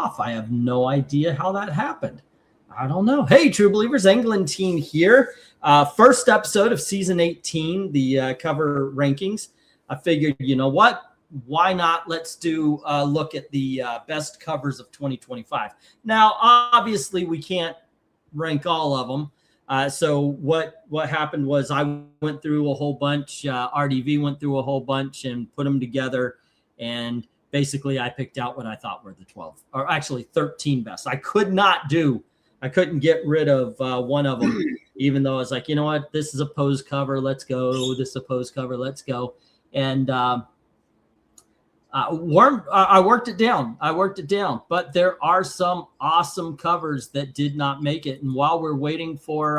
tough. I have no idea how that happened. I don't know. Hey, true believers, Englentine here. First episode of season 18, the cover rankings. I figured, you know what? Why not? Let's do a look at the best covers of 2025. Now, obviously, we can't rank all of them. So what happened was I went through a whole bunch. RDV went through a whole bunch and put them together. And basically, I picked out what I thought were the 12, or actually 13 best. I couldn't get rid of one of them, even though I was like, you know what? This is a pose cover. Let's go. This is a pose cover. Let's go. And I worked it down. But there are some awesome covers that did not make it. And while we're waiting for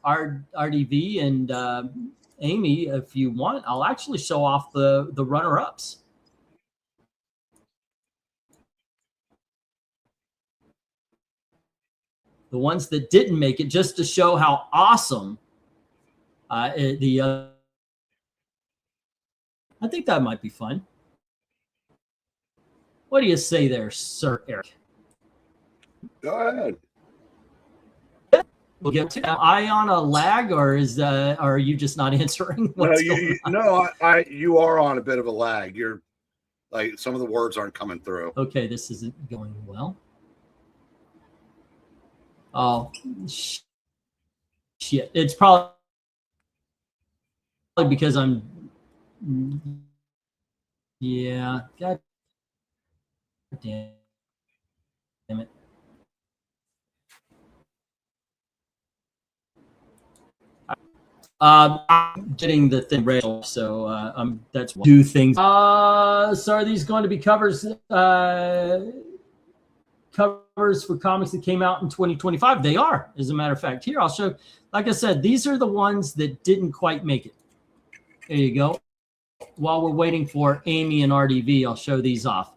RDV and Amy, if you want, I'll actually show off the runner-ups. The ones that didn't make it, just to show how awesome I think that might be fun. What do you say there, Sir Eric? Go ahead. We'll get to. Am I on a lag, or are you just not answering? You are on a bit of a lag. You're like, some of the words aren't coming through. Okay, this isn't going well. Oh, shit. It's probably because I'm... Yeah. God damn it. I'm getting the thing ready, so that's do things. So are these going to be covers for comics that came out in 2025? They are, as a matter of fact. Here, I'll show. Like I said, these are the ones that didn't quite make it. There you go. While we're waiting for Amy and RDV, I'll show these off.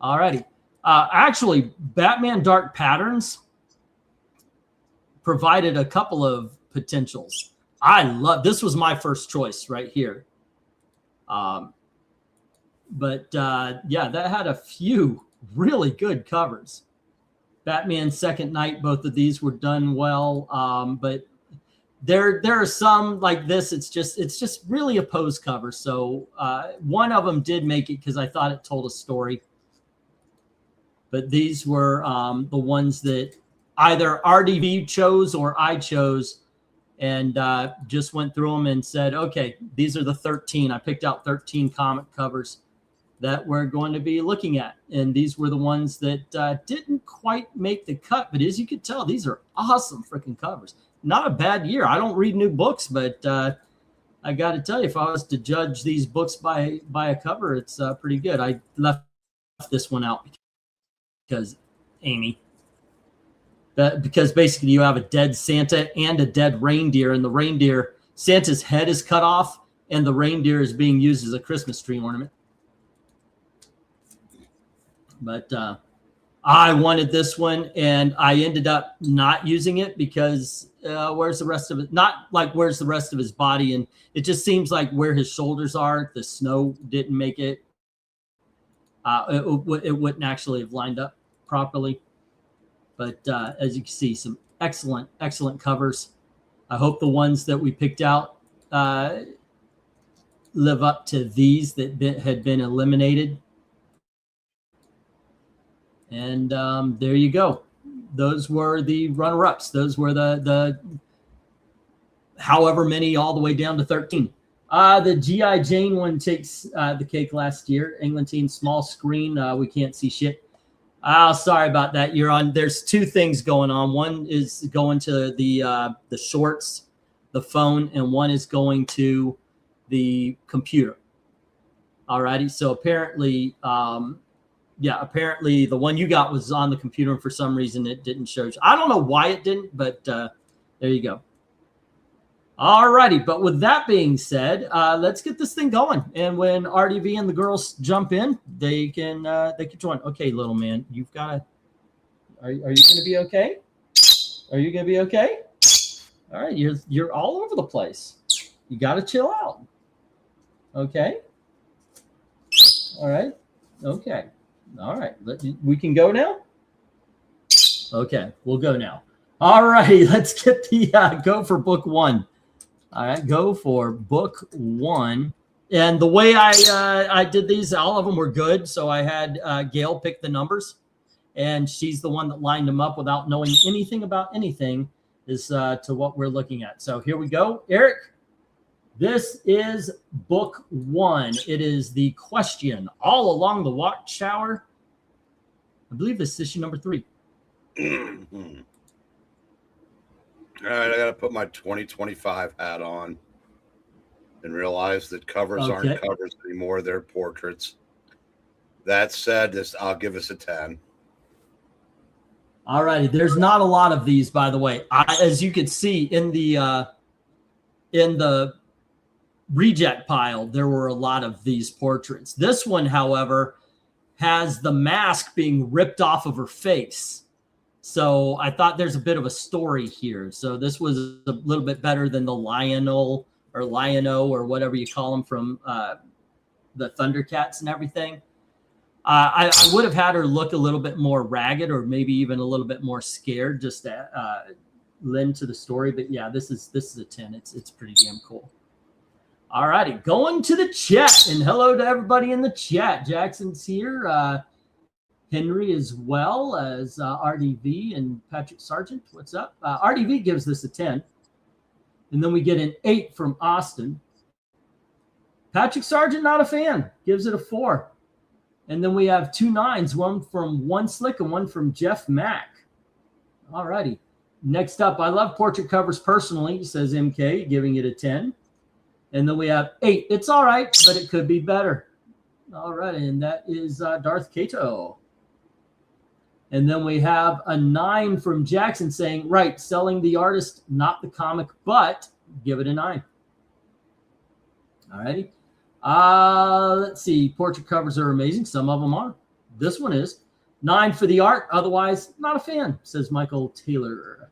All righty. Actually, Batman Dark Patterns provided a couple of potentials. This was my first choice right here. Yeah, that had a few really good covers. Batman Second Night, both of these were done well. But there are some like this. It's just really a pose cover. So one of them did make it because I thought it told a story. But these were the ones that either RDV chose or I chose, and just went through them and said, okay, these are the 13. I picked out 13 comic covers that we're going to be looking at. And these were the ones that didn't quite make the cut. But as you can tell, these are awesome freaking covers. Not a bad year. I don't read new books, but I got to tell you, if I was to judge these books by a cover, it's pretty good. I left this one out because Amy. Because basically you have a dead Santa and a dead reindeer, and the reindeer, Santa's head is cut off, and the reindeer is being used as a Christmas tree ornament. But I wanted this one, and I ended up not using it because where's the rest of it? Not like where's the rest of his body, and it just seems like where his shoulders are, the snow didn't make it. It wouldn't actually have lined up properly. But as you can see, some excellent covers. I hope the ones that we picked out live up to these that had been eliminated. And there you go. Those were the runner-ups. Those were the however many all the way down to 13. The G.I. Jane one takes the cake last year. Englentine, small screen. We can't see shit. Sorry about that. There's two things going on. One is going to the shorts, the phone, and one is going to the computer. All righty. So apparently, apparently the one you got was on the computer, and for some reason it didn't show. I don't know why it didn't, but there you go. All righty. But with that being said, let's get this thing going. And when RDV and the girls jump in, they can join. Okay, little man, you've got to. Are you going to be okay? Are you going to be okay? All right, you're all over the place. You got to chill out. Okay. All right. Okay. All right. We can go now? Okay, we'll go now. All righty, let's get the go for book one. All right, go for book one. And the way I did these, all of them were good. So I had Gail pick the numbers, and she's the one that lined them up without knowing anything about anything as to what we're looking at. So here we go. Eric, this is book one. It is the question all along the watchtower. I believe this is issue number 3. All right, I got to put my 2025 hat on and realize that covers aren't covers anymore. They're portraits. That said, I'll give us a 10. All righty. There's not a lot of these, by the way. As you can see in the reject pile, there were a lot of these portraits. This one, however, has the mask being ripped off of her face. So I thought there's a bit of a story here. So this was a little bit better than the Lionel or Lion-O or whatever you call them from the Thundercats and everything. I would have had her look a little bit more ragged or maybe even a little bit more scared just to lend to the story. But yeah, this is a 10. It's pretty damn cool. All righty, going to the chat, and hello to everybody in the chat. Jackson's here. Henry as well as RDV and Patrick Sargent. What's up? RDV gives this a 10. And then we get an 8 from Austin. Patrick Sargent, not a fan, gives it a 4. And then we have 2 9s, one from One Slick and one from Jeff Mack. All righty. Next up, I love portrait covers personally, says MK, giving it a 10. And then we have 8. It's all right, but it could be better. All right, and that is Darth Kato. And then we have a 9 from Jackson saying, right, selling the artist, not the comic, but give it a 9. All righty. Let's see. Portrait covers are amazing. Some of them are. This one is. 9 for the art. Otherwise, not a fan, says Michael Taylor.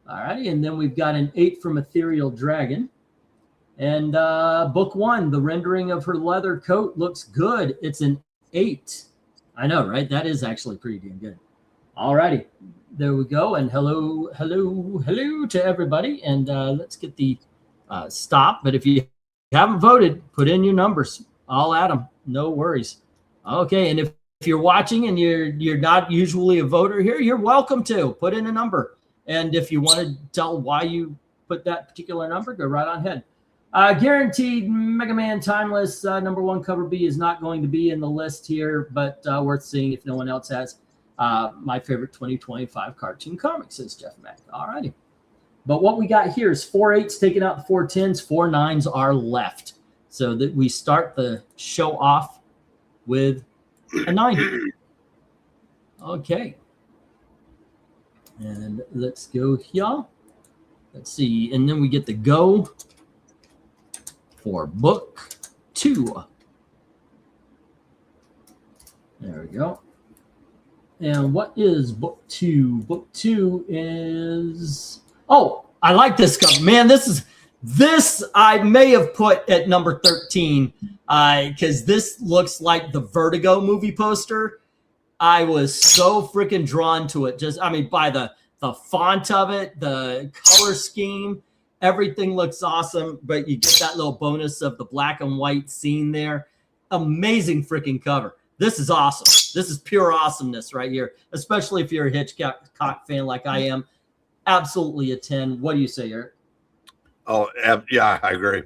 All righty. And then we've got an 8 from Ethereal Dragon. And book 1, the rendering of her leather coat looks good. It's an 8. I know, right? That is actually pretty damn good. All righty. There we go. And hello to everybody. And let's get the stop. But if you haven't voted, put in your numbers. I'll add them. No worries. Okay. And if you're watching and you're not usually a voter here, you're welcome to put in a number. And if you want to tell why you put that particular number, go right on ahead. Guaranteed Mega Man Timeless number 1 cover B is not going to be in the list here, but worth seeing if no one else has. My favorite 2025 cartoon comic, says Jeff Mack. All righty. But what we got here is 4 8s taking out the 4 10s, 4 9s are left. So that we start the show off with a 9. Okay. And let's go here. Let's see. And then we get the go for book 2. There we go. And what is book 2? Book 2 is, oh, I like this cover. Man, this I may have put at number 13 because this looks like the Vertigo movie poster. I was so freaking drawn to it. Just, I mean, by the font of it, the color scheme. Everything looks awesome, but you get that little bonus of the black and white scene there. Amazing freaking cover. This is awesome. This is pure awesomeness right here, especially if you're a Hitchcock fan like I am. Absolutely a 10. What do you say, Eric? Oh, yeah, I agree.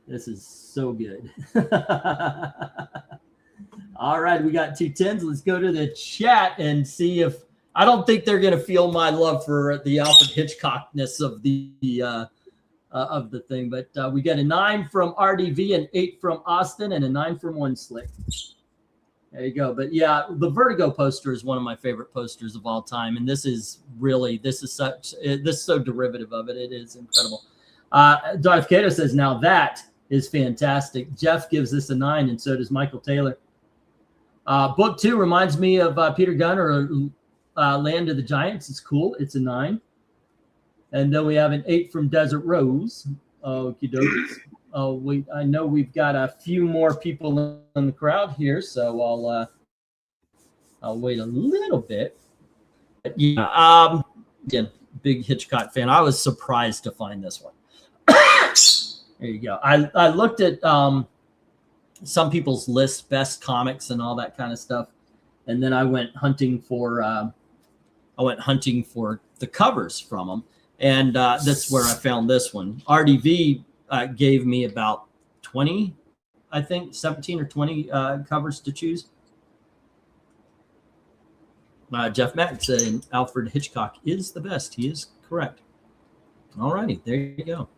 This is so good. All right, we got 2 10s. Let's go to the chat and see if I don't think they're going to feel my love for the Alfred Hitchcockness of the thing, but we got a 9 from RDV, an 8 from Austin, and a 9 from One Slick. There you go. But yeah, the Vertigo poster is one of my favorite posters of all time, and this is so derivative of it. It is incredible. Darth Kato says, now that is fantastic. Jeff gives this a 9, and so does Michael Taylor. Book 2 reminds me of Peter Gunn or Land of the Giants. It's cool. It's a 9. And then we have an 8 from Desert Rose. Okie dokies. I know we've got a few more people in the crowd here, so I'll wait a little bit. But yeah, again, big Hitchcock fan. I was surprised to find this one. There you go. I looked at some people's lists, best comics and all that kind of stuff, and then I went hunting for the covers from them, and that's where I found this one. RDV gave me about 20, I think 17 or 20 covers to choose. Jeff Mack saying Alfred Hitchcock is the best. He is correct. All righty, there you go.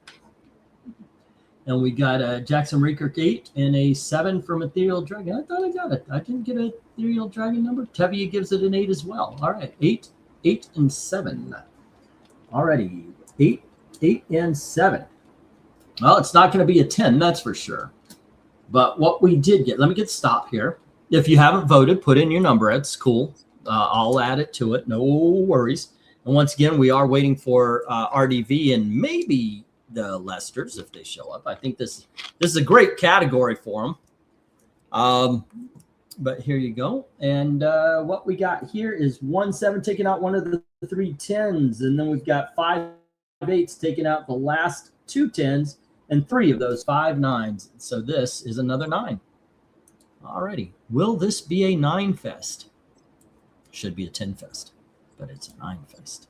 And we got a Jackson Rakirk 8 and a 7 from Ethereal Dragon. I thought I got it. I didn't get an Ethereal Dragon number. Tevye gives it an 8 as well. All right, 8, 8, and 7. All righty, 8, 8, and 7. Well, it's not going to be a 10, that's for sure. But what we did get, let me get stop here. If you haven't voted, put in your number. It's cool. I'll add it to it. No worries. And once again, we are waiting for RDV and maybe the Lesters if they show up. I think this is a great category for them. But here you go. And what we got here is 1-7 taking out one of the 3 10s, and then we've got 5 8s taking out the last 2 10s, and 3 of those 5 9s. So this is another 9. Alrighty. Will this be a 9 fest? Should be a 10 fest, but it's a 9 fest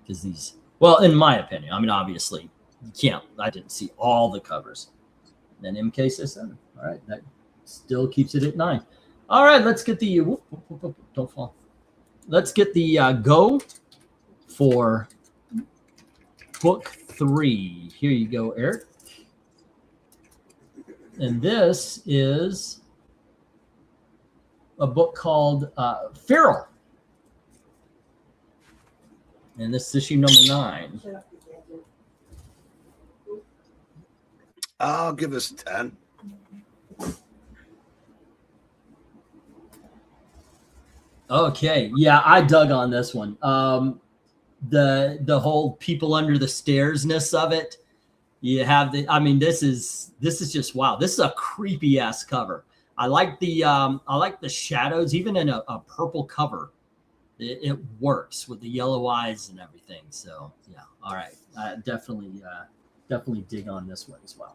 because these. Well, in my opinion, I mean, obviously. You can't. I didn't see all the covers. Then MK says 7. All right, that still keeps it at 9. All right, let's get the don't fall. Let's get the go for book 3. Here you go, Eric. And this is a book called Feral, and this is issue number 9. I'll give us 10. Okay. Yeah, I dug on this one. The whole people under the stairs-ness of it. You have I mean, this is just wow. This is a creepy ass cover. I like the shadows, even in a purple cover. It works with the yellow eyes and everything. So yeah. All right. Definitely dig on this one as well.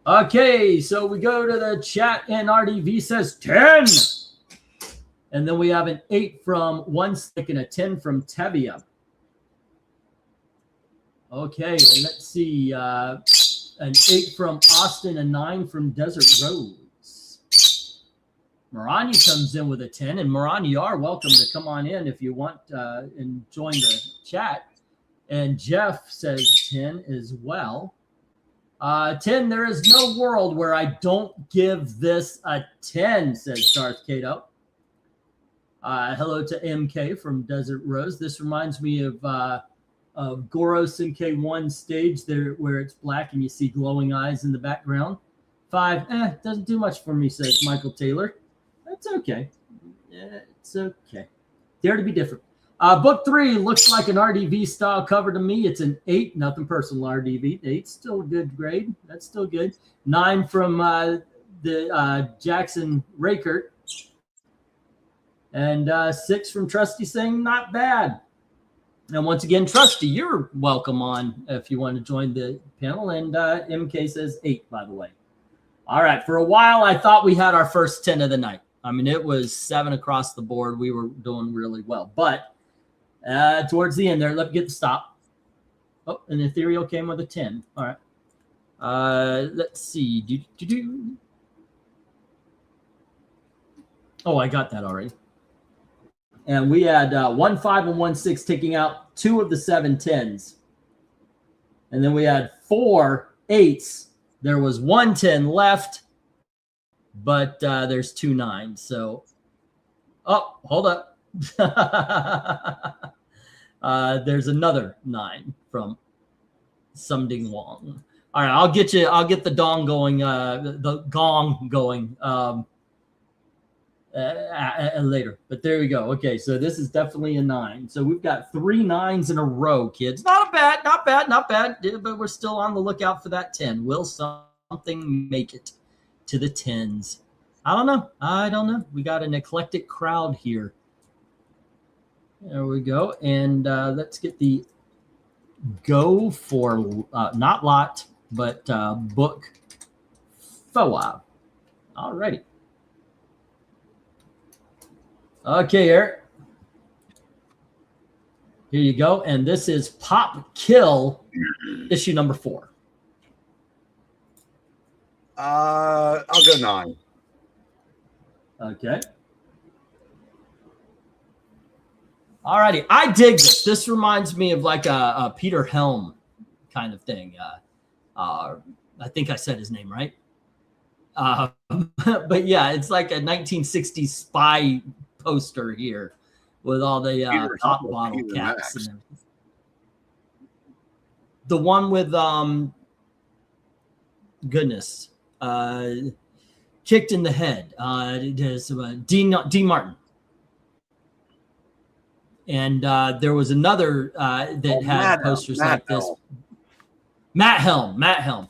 Okay, so we go to the chat, and RDV says 10. And then we have an 8 from One Stick and a 10 from Tevye. Okay, and let's see. An 8 from Austin, a 9 from Desert Rose. Marani comes in with a 10, and Marani, you are welcome to come on in if you want and join the chat. And Jeff says 10 as well. 10, there is no world where I don't give this a 10, says Darth Cato. Hello to MK from Desert Rose. This reminds me of Goros MK1 stage there where it's black and you see glowing eyes in the background. 5, doesn't do much for me, says Michael Taylor. That's okay. It's okay. Dare to be different. Book 3 looks like an RDV style cover to me. It's an 8, nothing personal RDV. 8's still a good grade. That's still good. 9 from the Jackson Rakirk. And 6 from Trusty saying not bad. And once again, Trusty, you're welcome on if you want to join the panel. And MK says 8, by the way. All right. For a while, I thought we had our first 10 of the night. I mean, it was 7 across the board. We were doing really well. But towards the end there, let's get the stop. Oh, and Ethereal came with a 10. All right. Let's see. Oh, I got that already. And we had 1 5 and 1 6 taking out 2 of the 7 10s. And then we had 4 8s. There was 1 10 left, but there's 2 9s. So, oh, hold up. There's another 9 from Sumding Wong. All right, I'll get the gong going later. But there we go. Okay, so this is definitely a 9. So we've got 3 9s in a row, kids. Not bad. Yeah, but we're still on the lookout for that 10. Will something make it to the tens? I don't know. We got an eclectic crowd here. There we go. And let's get the go for not lot, but book 4. All righty. Okay, Eric. Here you go. And this is Pop Kill, issue number 4. I'll go 9. Okay. All righty. I dig this. This reminds me of like a Peter Helm kind of thing. I think I said his name right. But yeah, it's like a 1960s spy poster here with all the pop bottle caps and everything. The one with goodness, kicked in the head. It is Dean Martin. And there was another that had posters like this. Matt Helm.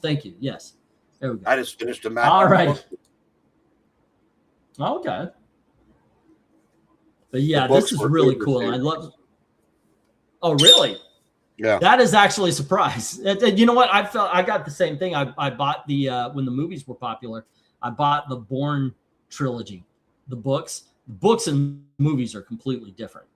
Thank you. Yes. There we go. I just finished a Matt. All right. Okay. But yeah, this is really cool. I love. Oh, really? Yeah. That is actually a surprise. You know what? I got the same thing. I bought the when the movies were popular. I bought the Bourne trilogy, the books. The books and movies are completely different.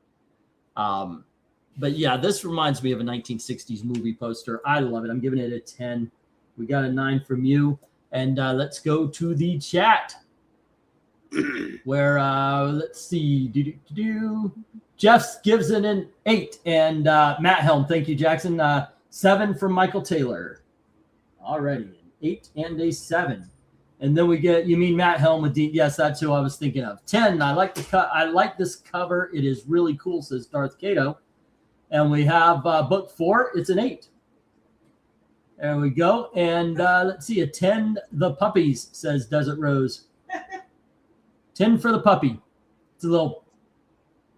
But yeah, this reminds me of a 1960s movie poster. I love it. I'm giving it a 10. We got a 9 from you. And let's go to the chat where, let's see. Jeff gives it an 8. And Matt Helm, thank you, Jackson. 7 from Michael Taylor. Alrighty, an 8 and a 7. And then we get, you mean Matt Helm with D? Yes, that's who I was thinking of. 10. I like I like this cover. It is really cool, says Darth Cato. And we have book 4. It's an 8. There we go. And let's see, a 10. The puppies, says Desert Rose. 10 for the puppy. It's a little,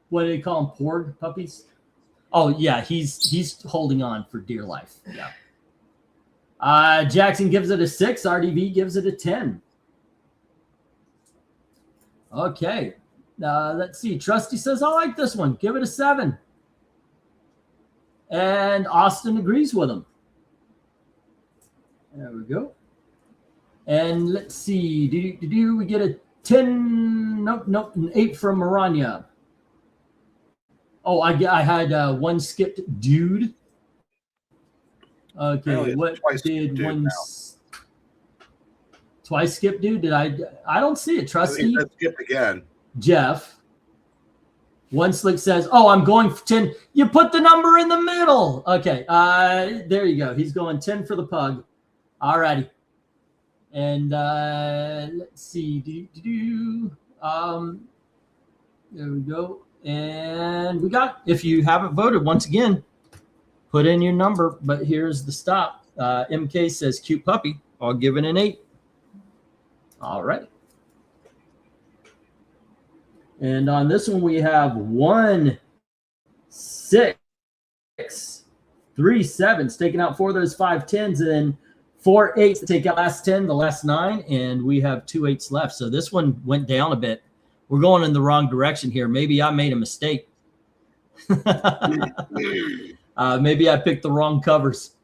what do they call them? Porg puppies? Oh yeah, he's holding on for dear life. Yeah. Jackson gives it a 6. RDV gives it a 10. Okay. Let's see. Trusty says, I like this one. Give it a 7. And Austin agrees with him. There we go. And let's see. Do we get a 10? Nope. An 8 from Maranya. Oh, I had one skipped dude. Okay, what did one twice skip do? Did I don't see it. Trusty. Skip again. Jeff. One slick says, oh, I'm going for 10. You put the number in the middle. Okay, there you go. He's going 10 for the pug. All righty. And let's see. There we go. And we got, if you haven't voted, once again, put in your number, but here's the stop. MK says, cute puppy. I'll give it an 8. All right. And on this one, we have 1, 6, 3 7s, taking out 4 of those 5 10s, and then 4 8s to take out last 10, the last 9, and we have 2 8s left. So this one went down a bit. We're going in the wrong direction here. Maybe I made a mistake. Maybe I picked the wrong covers.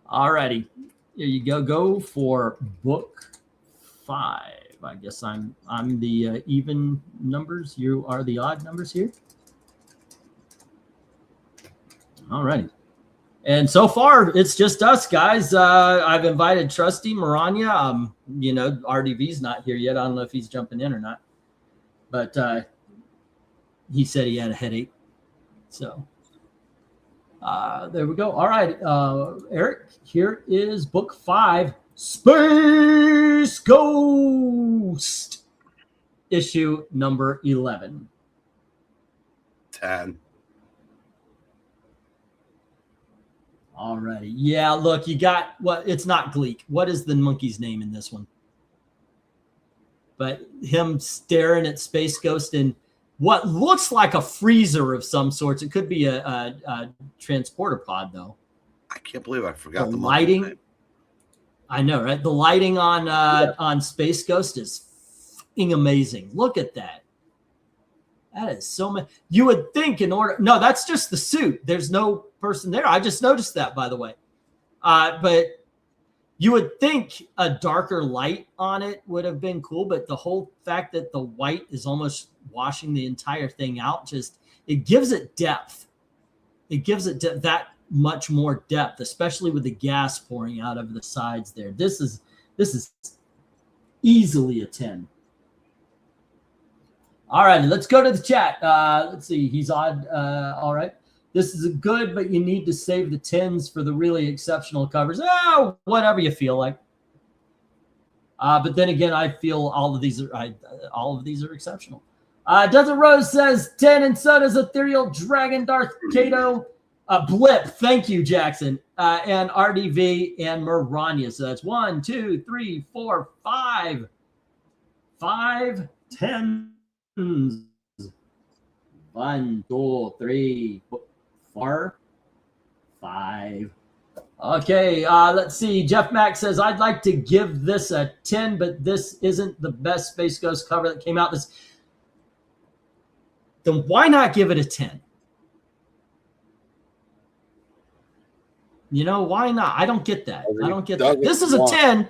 All righty. Here you go. Go for book 5. I guess I'm the even numbers. You are the odd numbers here. All righty. And so far, it's just us, guys. I've invited Trusty, Maranya. RDV's not here yet. I don't know if he's jumping in or not. But he said he had a headache. So there we go. All right, Eric, here is book 5, Space Ghost, issue number 11. 10. All righty. Yeah, look, you got what? It's not Gleek. What is the monkey's name in this one? But him staring at Space Ghost in what looks like a freezer of some sorts. It could be a transporter pod, though. I can't believe I forgot the lighting. name. I know, right? The lighting on Space Ghost is fucking amazing. Look at that. That is so much. You would think in order. No, that's just the suit. There's no person there. I just noticed that, by the way. But you would think a darker light on it would have been cool. But the whole fact that the white is almost washing the entire thing out, it gives it depth. It gives it that much more depth, especially with the gas pouring out of the sides there. This is easily a 10. All right, let's go to the chat. Let's see. He's odd. All right. This is a good, but you need to save the 10s for the really exceptional covers. Oh, whatever you feel like. But then again, I feel all of these are exceptional. Desert Rose says 10, and so does Ethereal Dragon, Darth Kato, Blip. Thank you, Jackson. And RDV and Miranya. So that's 1, 2, 3, 4, 5. 5 10s. 1, 2, 3, 4, 5. Okay, let's see. Jeff Mack says, I'd like to give this a 10, but this isn't the best Space Ghost cover that came out. Then why not give it a 10? You know, why not? I don't get that. I don't get that. This is a 10,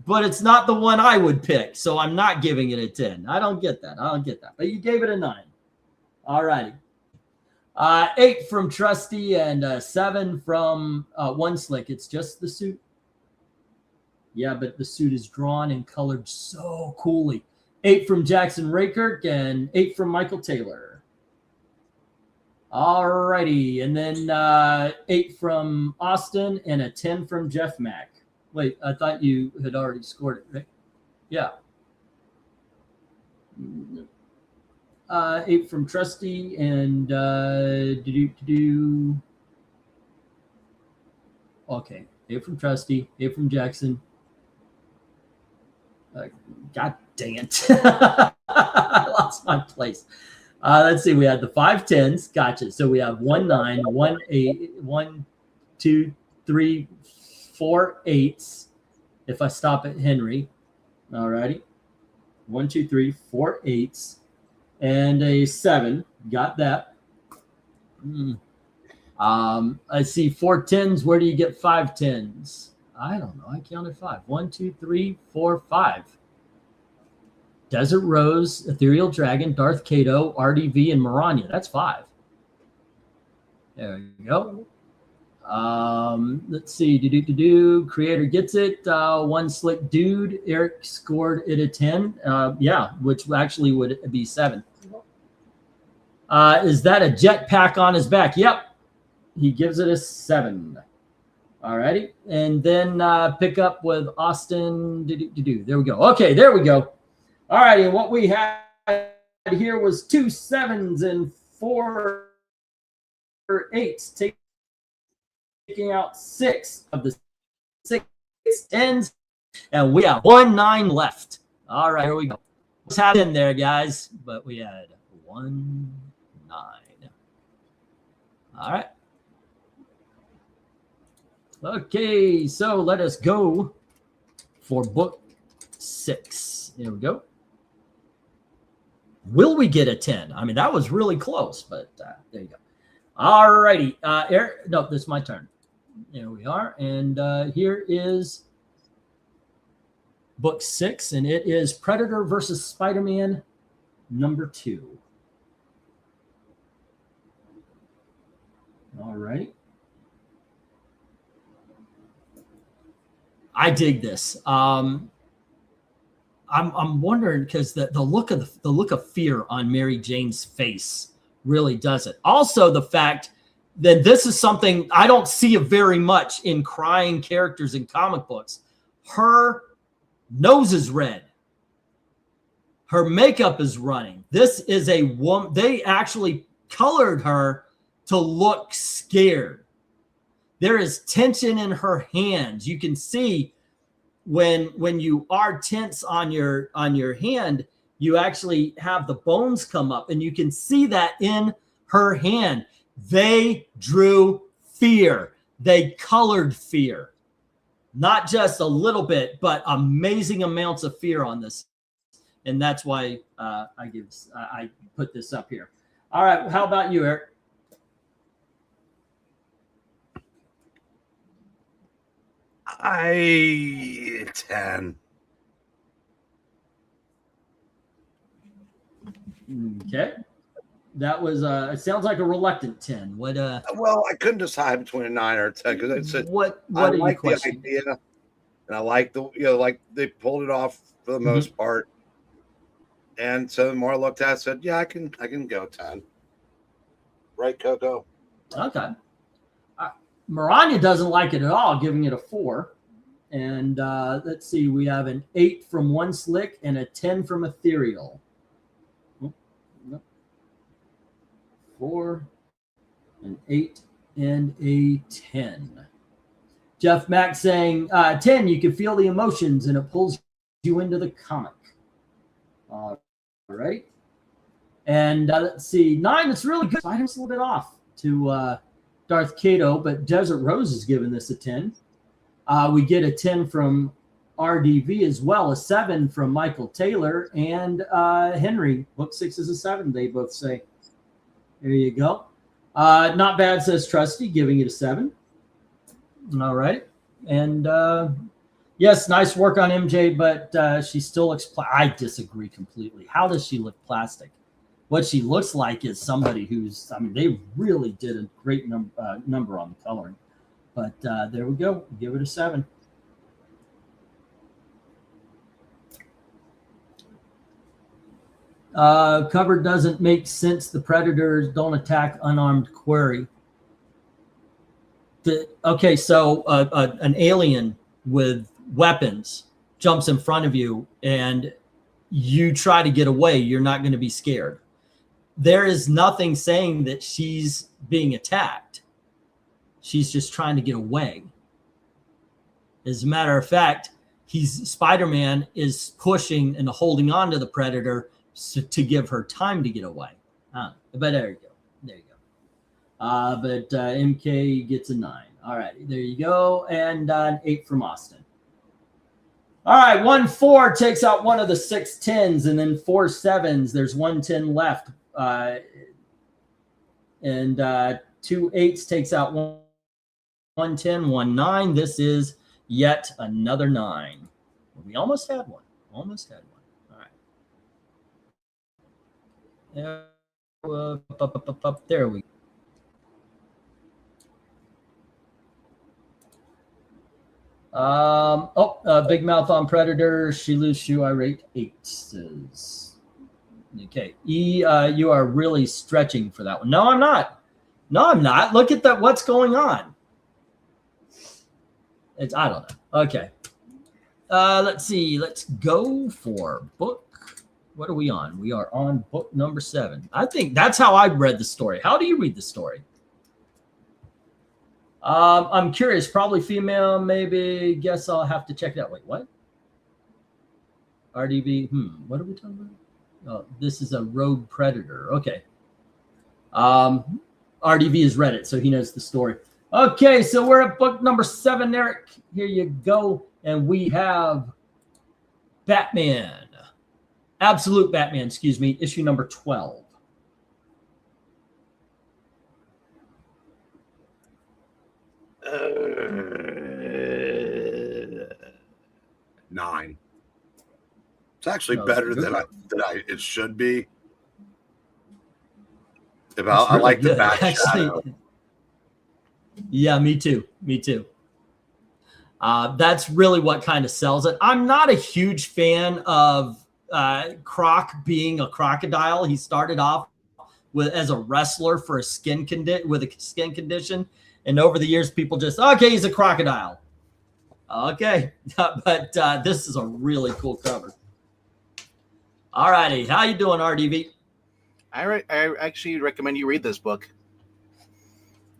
but it's not the one I would pick, so I'm not giving it a 10. I don't get that. But you gave it a 9. All righty. 8 from Trusty and 7 from One Slick. It's just the suit. Yeah, but the suit is drawn and colored so coolly. 8 from Jackson Raykirk and 8 from Michael Taylor. All righty. And then 8 from Austin and a 10 from Jeff Mack. Wait, I thought you had already scored it, right? Yeah. 8 from Trusty and okay, 8 from Trusty, 8 from Jackson. God dang it. I lost my place. Let's see, we had the 5 10s. Gotcha. So we have 1 9, 1 8, 1 2 3 4 8s. If I stop at Henry. All righty. 1 2 3 4 8s. And a 7. Got that. I see 4 10s. Where do you get 5 10s? I don't know. I counted 5. 1 2 3 4 5. Desert Rose, Ethereal Dragon, Darth Kato, RDV, and Miranya. That's 5. There you go. Let's see. Creator gets it. One Slick Dude. Eric scored it a 10. Yeah, which actually would be 7. Is that a jetpack on his back? Yep. He gives it a 7. All righty. And then pick up with Austin. There we go. Okay, there we go. All righty. And what we had here was 2 7s and 4 8s. Taking out 6 of the 6 10s. And we have 1 9 left. All right, here we go. What's happening there, guys? But we had 1 9. All right. Okay, so let us go for book 6. Here we go. Will we get a 10? I mean, that was really close, but there you go. All righty. Eric, no, this is my turn. Here we are. And here is book 6, and it is Predator versus Spider-Man number 2. All right. I dig this. I'm wondering because the look of fear on Mary Jane's face really does it. Also, the fact that this is something I don't see very much in crying characters in comic books. Her nose is red. Her makeup is running. This is a woman. They actually colored her to look scared. There is tension in her hands. You can see when you are tense on your hand, you actually have the bones come up, and you can see that in her hand. They drew fear. They colored fear. Not just a little bit, but amazing amounts of fear on this. And that's why I put this up here. All right. How about you, Eric? I 10. Okay. That was it sounds like a reluctant 10. What well, I couldn't decide between a 9 or a 10 because it's what I are like you the questioning? idea, and I like the like they pulled it off for the most part. And so the more I looked at it, I said, yeah, I can go 10. Right, Coco? Okay. Maranya doesn't like it at all, giving it a 4. And let's see, we have an 8 from One Slick and a 10 from Ethereal. 4, an 8, and a 10. Jeff Mack saying 10, you can feel the emotions and it pulls you into the comic. All right. And let's see, 9, it's really good. Spider's a little bit off to Darth Kato, but Desert Rose is giving this a 10. We get a 10 from RDV as well, a 7 from Michael Taylor, and Henry. Book 6 is a 7, they both say. There you go. Not bad, says Trusty, giving it a 7. All right. And yes, nice work on MJ, but she still looks I disagree completely. How does she look plastic? What she looks like is somebody who's, I mean, they really did a great number on the coloring. But there we go. Give it a 7. Cover doesn't make sense. The predators don't attack unarmed quarry. Okay, so an alien with weapons jumps in front of you and you try to get away. You're not going to be scared. There is nothing saying that she's being attacked. She's just trying to get away. As a matter of fact, Spider-Man is pushing and holding on to the predator to give her time to get away. But there you go. There you go. But MK gets a 9. All right, there you go. And an 8 from Austin. All right, 1 4 takes out one of the 6 10s, and then 4 7s. There's 1 10 left. And 2 8s takes out 1 10, 1 9. This is yet another 9. We almost had one. Almost had one. All right. There we go. Big Mouth on Predator. She lose shoe. I rate 8. Says. Okay. You are really stretching for that one. No, I'm not. No, I'm not. Look at that. What's going on? I don't know. Okay. Let's see. Let's go for book. What are we on? We are on book number 7. I think that's how I read the story. How do you read the story? I'm curious. Probably female, maybe. Guess I'll have to check it out. Wait, what? RDV. What are we talking about? Oh, this is a rogue predator. Okay. RDV has read it, so he knows the story. Okay, so we're at book number 7, Eric. Here you go. And we have Batman. Absolute Batman, excuse me, issue number 12. Nine. It's actually better than it should be. I like the back shadow. Yeah, me too. Me too. That's really what kind of sells it. I'm not a huge fan of Croc being a crocodile. He started off as a wrestler for a skin condition, and over the years, people just he's a crocodile. Okay, but this is a really cool cover. All righty, how you doing, RDV? I actually recommend you read this book.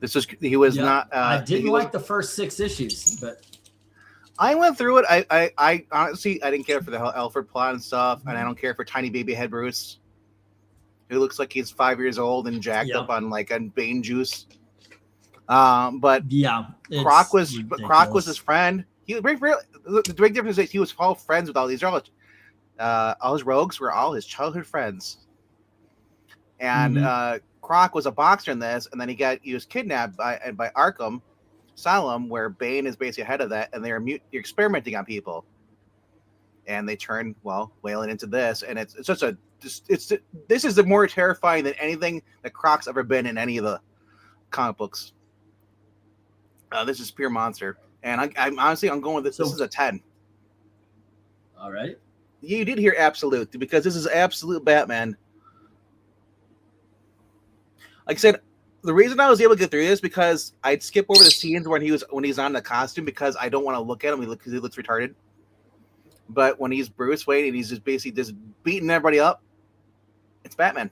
I didn't like the first 6 issues, but I went through it. I honestly didn't care for the Alfred plot and stuff, and I don't care for tiny baby head Bruce, who looks like he's 5 years old and jacked up on Bane juice. But yeah, Croc was his friend. The big difference is he was all friends with all these. All his rogues were all his childhood friends. And Croc was a boxer in this, and then he was kidnapped by Arkham Asylum, where Bane is basically ahead of that, and they're experimenting on people. And they turn Wayland into this, and it's just this is more terrifying than anything that Croc's ever been in any of the comic books. This is pure monster, and I'm honestly going with this. This is a 10. All right. Yeah, you did hear absolute, because this is absolute Batman. Like I said, the reason I was able to get through this because I'd skip over the scenes when he's on the costume because I don't want to look at him because he looks retarded. But when he's Bruce Wayne and he's just basically just beating everybody up, it's Batman.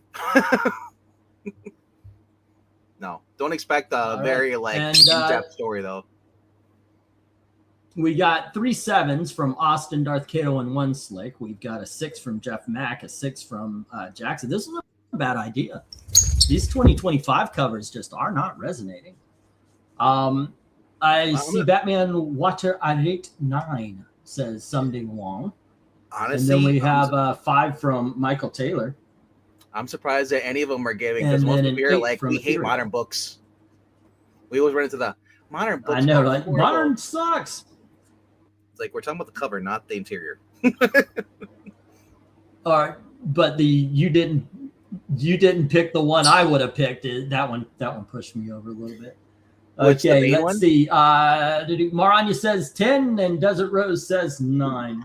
No, don't expect a very in-depth story though. We got 3 7s from Austin, Darth Cato, and 1 Slick. We've got a 6 from Jeff Mack, a 6 from Jackson. This is a bad idea. These 2025 covers just are not resonating. I see Batman Water Irate 9, says Sumding Wong. Honestly, and then we have 5 from Michael Taylor. I'm surprised that any of them are giving, because most of them are like, we hate modern books. We always run into the modern books. I know, like, modern sucks. It's like, we're talking about the cover, not the interior. All right, but you didn't pick the one I would have picked. That one pushed me over a little bit. Okay, let's see. Maranya says 10 and Desert Rose says 9.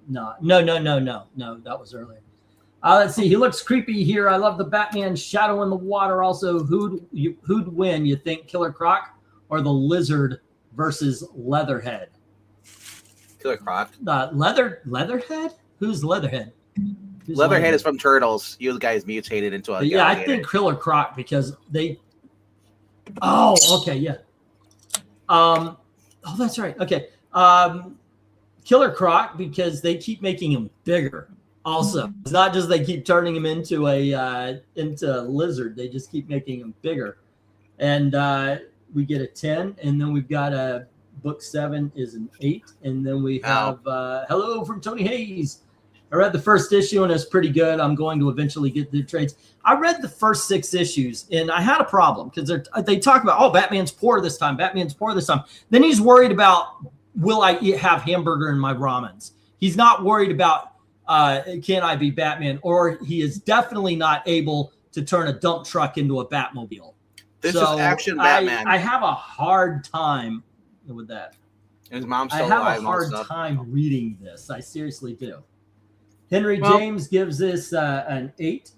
No, that was earlier. Let's see. He looks creepy here. I love the Batman shadow in the water. Also, who'd win? You think Killer Croc or the Lizard versus Leatherhead? Killer Croc. Leatherhead? Who's Leatherhead? Leatherhead is from Turtles. You guys mutated into a alligator. I think Killer Croc because they. Oh, okay, yeah. Oh, that's right. Okay. Killer Croc because they keep making him bigger. Also, it's not just they keep turning him into a lizard. They just keep making him bigger, and we get a 10, and then we've got a book 7 is an 8, and then we have hello from Tony Hayes. I read the first issue and it's pretty good. I'm going to eventually get the trades. I read the first 6 issues and I had a problem because they talk about, Batman's poor this time. Batman's poor this time. Then he's worried about, will I have hamburger in my ramens? He's not worried about, can I be Batman? Or he is definitely not able to turn a dump truck into a Batmobile. This is action Batman. I have a hard time with that. And his mom's I have a hard time reading this. I seriously do. Henry James gives this an 8.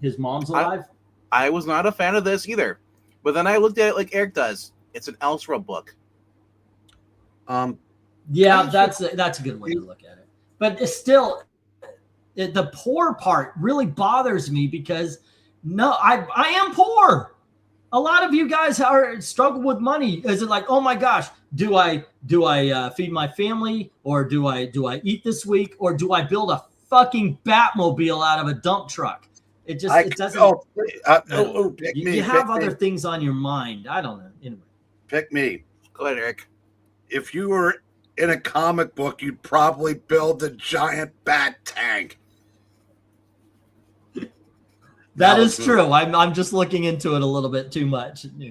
His mom's alive. I was not a fan of this either. But then I looked at it like Eric does. It's an Elseworld book. Yeah, that's a good way to look at it. But it's still, the poor part really bothers me because I am poor. A lot of you guys struggle with money. Is it like, oh my gosh, do I feed my family, or do I eat this week, or do I build a fucking Batmobile out of a dump truck? It doesn't. You have other things on your mind. I don't know. Anyway, pick me. Go ahead, Eric. If you were in a comic book, you'd probably build a giant bat tank. That is true. I'm just looking into it a little bit too much. And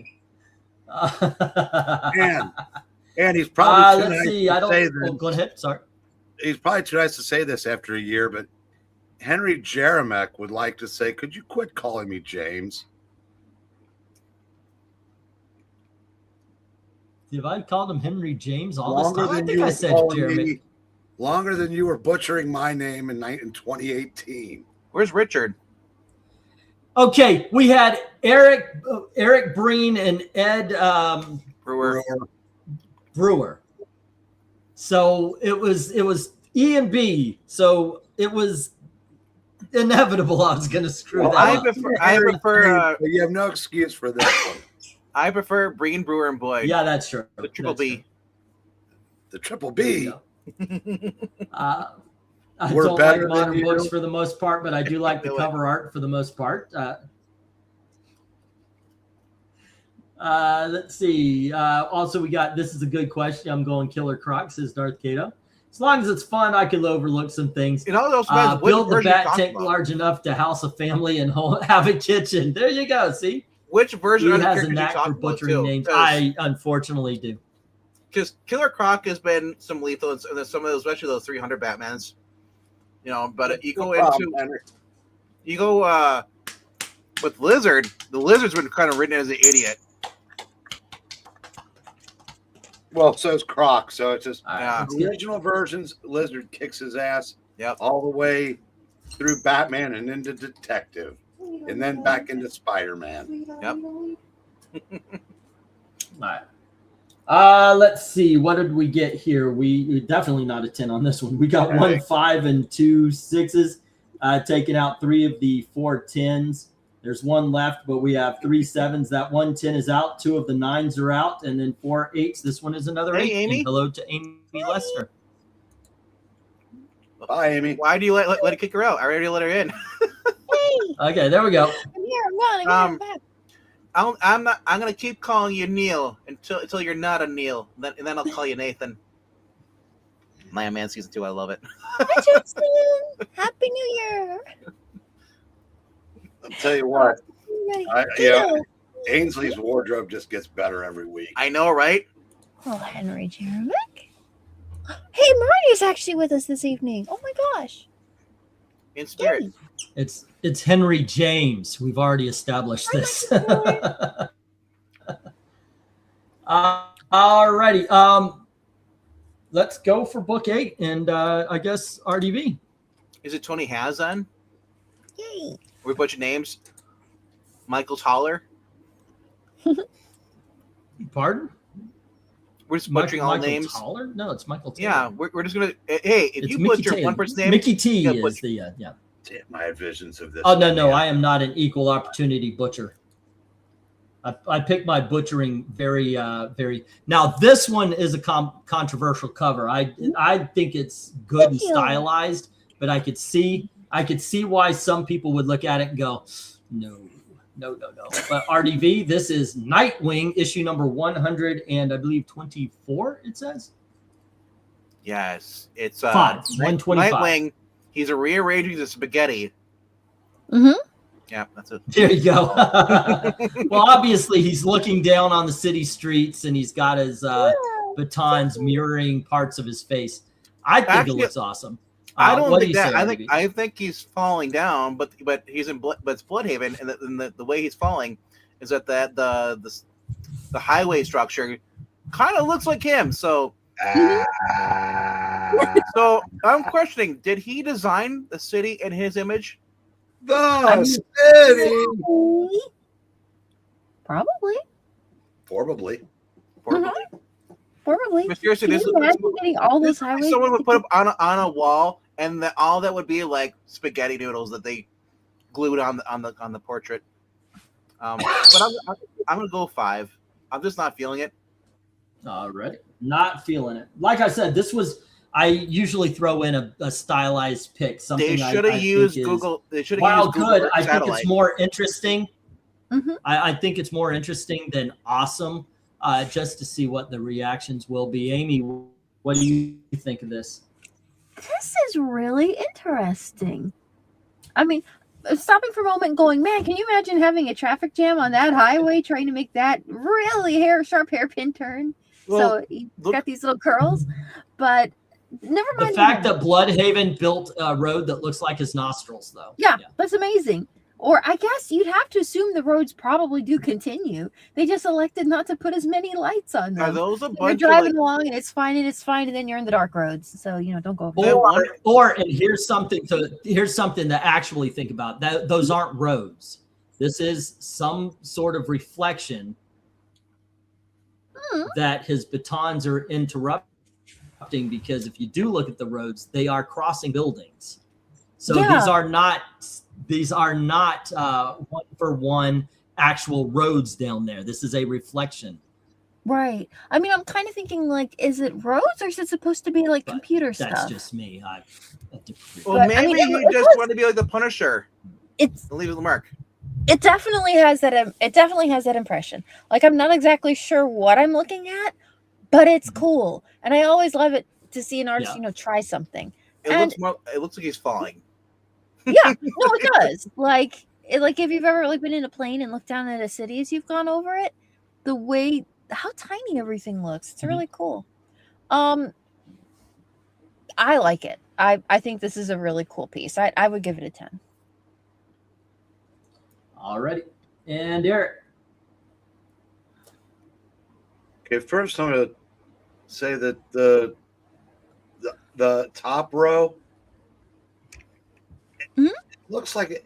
he's probably too nice to say this. Go ahead. Sorry. He's probably too nice to say this after a year, but Henry Jeremek would like to say, could you quit calling me James? Have I called him Henry James all this time? I think I said Jeremek. Longer than you were butchering my name in 2018. Where's Richard? Okay, we had Eric Breen and Ed Brewer. So it was E and B. So it was inevitable I was going to screw that up. I prefer. You have no excuse for that one. I prefer Breen, Brewer, and Boyd. Yeah, that's true. The triple B. The triple B. I don't like modern books for the most part, but I do like the cover art for the most part. Let's see. Also, we got, this is a good question. I'm going Killer Croc, says Darth Kato. As long as it's fun, I can overlook some things. It also build the bat tank large enough to house a family and have a kitchen. There you go. See? Which version he of the has a characters knack you for talking about butchering too? names. I unfortunately do. Because Killer Croc has been some lethal, and some of those, especially those 300 Batmans. You know, but you go with Lizard. The Lizard's been kind of written as an idiot. Well, so is Croc. So it's just the original versions. Lizard kicks his ass. Yep. All the way through Batman and into Detective, and then back into Spider-Man. Yep. All right. Let's see. What did we get here? We definitely not a 10 on this one. We got 1 5 and 2 6s, taking out 3 of the 4 10s. There's 1 left, but we have 3 7s. That 1 10 is out. 2 of the 9s are out, and then 4 8s. This one is another 8. Amy. And hello to Amy Lester. Bye, Amy. Why do you let it kick her out? I already let her in. Okay, there we go. I'm here. I'm back. I'm gonna keep calling you Neil until you're not a Neil. And then I'll call you Nathan. Man season 2, I love it. Hi, Justin. Happy New Year. I'll tell you what. Ainsley's wardrobe just gets better every week. I know, right? Oh, Henry Jeremic. Hey, Marty's actually with us this evening. Oh my gosh. In spirit. It's Henry James. We've already established this. Alrighty. Let's go for book 8 and I guess RDV. Is it Tony Hazan? Yay. We a bunch of names. Michael Toller. Pardon? We're just butchering all names. Toller? No, it's Michael Taylor. Yeah, we're just gonna. Hey, if you butcher one person's name, Mickey T is the yeah. Damn, I have visions of this. Oh no, I am not an equal opportunity butcher. I pick my butchering very. Now this one is a controversial cover. I think it's good and stylized, but I could see why some people would look at it and go, no. But RDV, this is Nightwing, issue number 100 and I believe 24. It says. Yes, it's 125. Nightwing. He's rearranging the spaghetti. Mm-hmm. Yeah, that's it. There you go. Well, obviously he's looking down on the city streets and he's got his batons mirroring parts of his face. I think it looks awesome. I don't think that. I think he's falling down, but he's in but it's Bloodhaven, and the way he's falling is that the highway structure kind of looks like him. So, so I'm questioning: did he design the city in his image? The city. Probably. Probably. But seriously, Can you imagine getting all those highways? Someone would put up on a wall, and all that would be like spaghetti noodles that they glued on the portrait. But I'm gonna go 5. I'm just not feeling it. All right, not feeling it. Like I said, this was. I usually throw in a stylized pick. Something they should have used Google. They should have used Google. Good. I think it's more interesting. Mm-hmm. I think it's more interesting than awesome. Just to see what the reactions will be. Amy, what do you think of this? This is really interesting. I mean, stopping for a moment and going, man, can you imagine having a traffic jam on that highway trying to make that really sharp hairpin turn? Well, so he's got these little curls, but never mind. The fact that Bloodhaven built a road that looks like his nostrils, though. Yeah, that's amazing. Or I guess you'd have to assume the roads probably do continue. They just elected not to put as many lights on them. Are those a bunch You're driving along and it's fine, and then you're in the dark roads. So don't go over there. And here's something to actually think about. Those aren't roads. This is some sort of reflection that his batons are interrupting, because if you do look at the roads, they are crossing buildings. So these are not one for one actual roads down there. This is a reflection. Right. I mean, I'm kind of thinking, like, is it roads or is it supposed to be like computer stuff? That's just me. Well, maybe you just want to be like the Punisher. It's leave it the mark. It definitely has that. It definitely has that impression. Like I'm not exactly sure what I'm looking at, but it's cool, and I always love it to see an artist, try something. It looks like he's falling. Yeah, no, it does. Like if you've ever been in a plane and looked down at a city as you've gone over it, the way how tiny everything looks, it's really cool. I like it. I think this is a really cool piece. I would give it a 10. Alrighty. And Eric. Okay, first I'm going to say that the top row looks like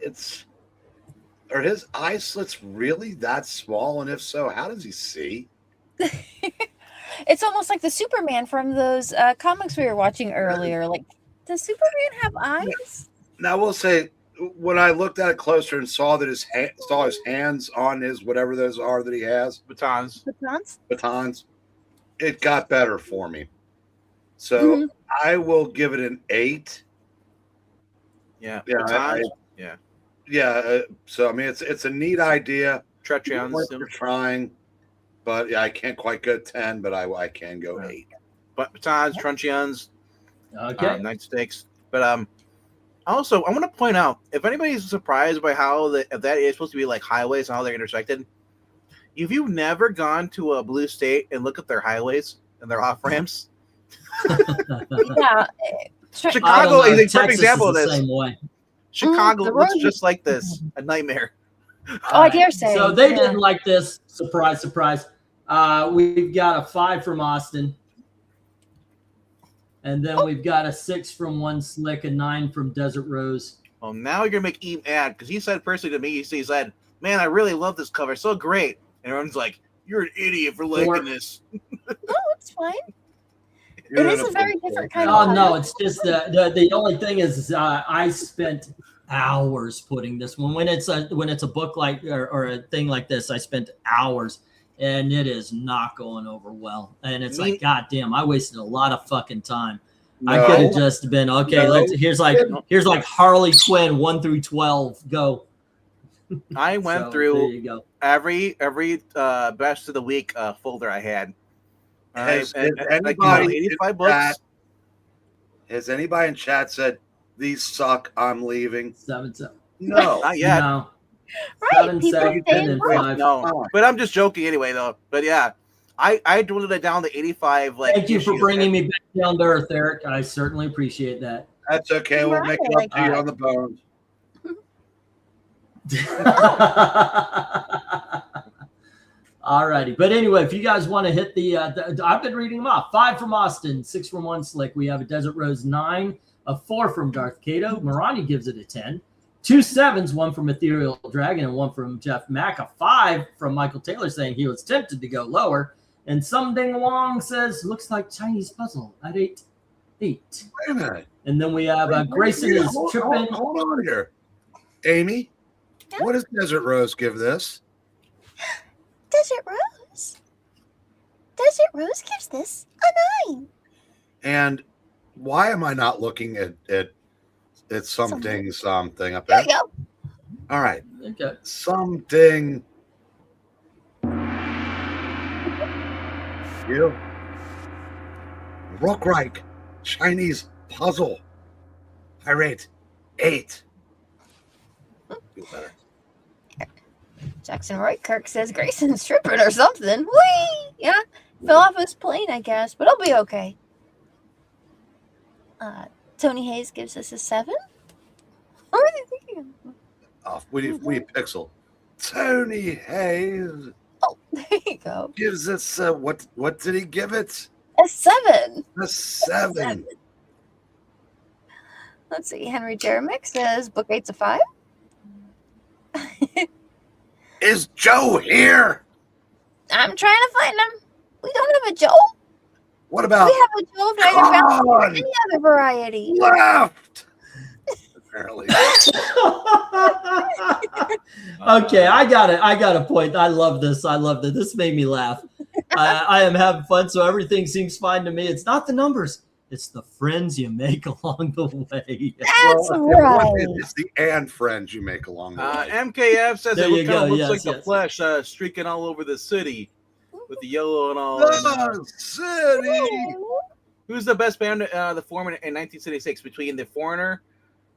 are his eye slits really that small? And if so, how does he see? It's almost like the Superman from those comics we were watching earlier. Like, does Superman have eyes? Now, I will say, when I looked at it closer and saw that his hands on his whatever those are that he has, batons, it got better for me. So I will give it an 8. Yeah, So I mean, it's a neat idea. Truncheons, We're trying, but I can't quite go 10, but I can go 8. But batons, truncheons, nightsticks. But also, I want to point out, if anybody's surprised by how if that is supposed to be like highways and how they're intersected, if you've never gone to a blue state and look at their highways and their off ramps, Chicago is a perfect example of this. Same way. Chicago looks just like this, a nightmare. Oh, I dare say. So they didn't like this. Surprise, surprise. We've got a 5 from Austin. And then we've got a 6 from One Slick, a 9 from Desert Rose. Well, now you're going to make Eve mad because he said personally to me, he said, man, I really love this cover. So great. And everyone's like, you're an idiot for liking this. No, it's fine. It is a very different kind of. Oh no, it's just the only thing is I spent hours putting this one when it's a book like or a thing like this. I spent hours, and it is not going over well. And it's like, God damn, I wasted a lot of fucking time. No, I could have just been okay. No, here's like Harley Quinn 1 through 12. Go. I went through every best of the week folder I had. Has anybody 85 books? Has anybody in chat said these suck? I'm leaving. 7. No, not yet. No. Right, 7, 10, and 5. No, but I'm just joking anyway, though. But yeah, I dwindled it down to 85. Like, thank you for bringing me back down to earth, Eric. I certainly appreciate that. That's okay. We'll make it up to you on the bones. All righty. But anyway, if you guys want to hit the I've been reading them off. 5 from Austin, 6 from One Slick. We have a Desert Rose 9, a 4 from Darth Cato. Marani gives it a 10. 2 7s, 1 from Ethereal Dragon and 1 from Jeff Mack. A 5 from Michael Taylor saying he was tempted to go lower. And Some Ding Wong says, looks like Chinese puzzle at 8. Wait a minute. And then we have Grayson is tripping. Hold on here. Amy, what does Desert Rose give this? Desert Rose gives this a 9. And why am I not looking at something up there? There you go. All right. Okay. Something. You. Rookreich. Chinese puzzle. I rate 8. Do better. Jackson Roy Kirk says Grayson's tripping or something. Whee! Yeah, fell off his plane, I guess, but it'll be okay. Tony Hayes gives us a 7. What are they thinking of? Oh, we need Pixel. Tony Hayes. Oh, there you go. Gives us what did he give it? A 7. A 7. Let's see. Henry Jeremick says book 8's a 5. Is Joe here? I'm trying to find him. We don't have a Joe. What about? We have a Joe of neither found or any other variety. Left. Apparently. Okay, I got a point. I love this. This made me laugh. I am having fun, so everything seems fine to me. It's not the numbers. It's the friends you make along the way. That's right. It's the and friends you make along the way. MKF says There it you go. looks Yes, like the yes. flesh streaking all over the city with the yellow and all. The city. Who's the best band, the Foreigner in 1976, between the Foreigner,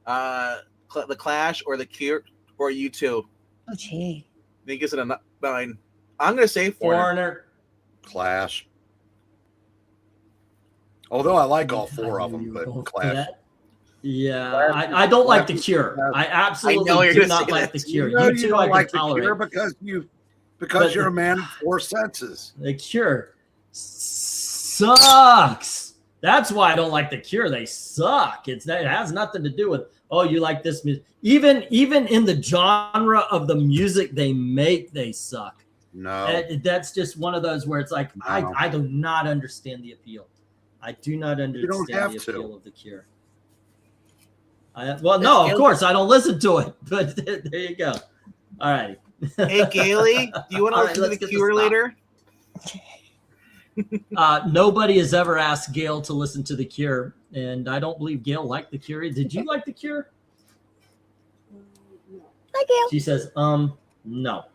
the Clash, or the Cure, or U2? Oh, gee. I think it's a 9. I'm gonna say Foreigner. Clash. Although I like all 4 of them, but Clash. Yeah, I don't like the Cure. I absolutely do not like the Cure. You two, I can tolerate because you're a man of 4 senses. The Cure sucks. That's why I don't like the Cure. They suck. It has nothing to do with, oh, you like this music. Even in the genre of the music they make, they suck. No, that's just one of those where it's like, no. I do not understand the appeal. I do not understand the appeal of the Cure. Well, no, of course I don't listen to it, but there you go. All right. Hey, Gailey, do you want to listen to the Cure later? Nobody has ever asked Gail to listen to the Cure, and I don't believe Gail liked the Cure. Did you like the Cure? Hi, Gail. She says, no.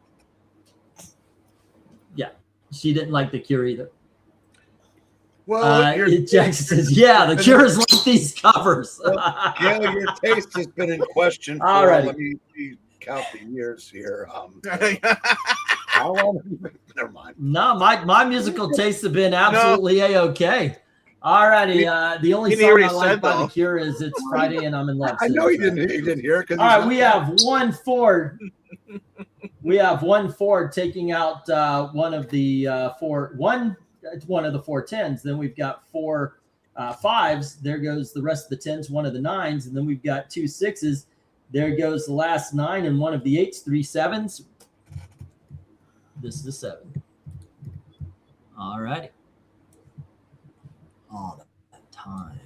Yeah, she didn't like the Cure either. Well, Jackson says, yeah, the Cure is like these covers. Gail, your taste has been in question. All right. Let me count the years here. How long have you been? Never mind. No, my musical tastes have been absolutely A-okay. All righty. The only song I like by the Cure is "It's Friday and I'm in Love." I know you didn't hear it. All right, we have 1-4. We have 1-4 taking out one of the 4 10s. Then we've got 4 5s. There goes the rest of the 10s. One of the 9s, and then we've got 2 6s. There goes the last 9 and one of the 8s. 3 7s. This is a 7. All righty. All that time.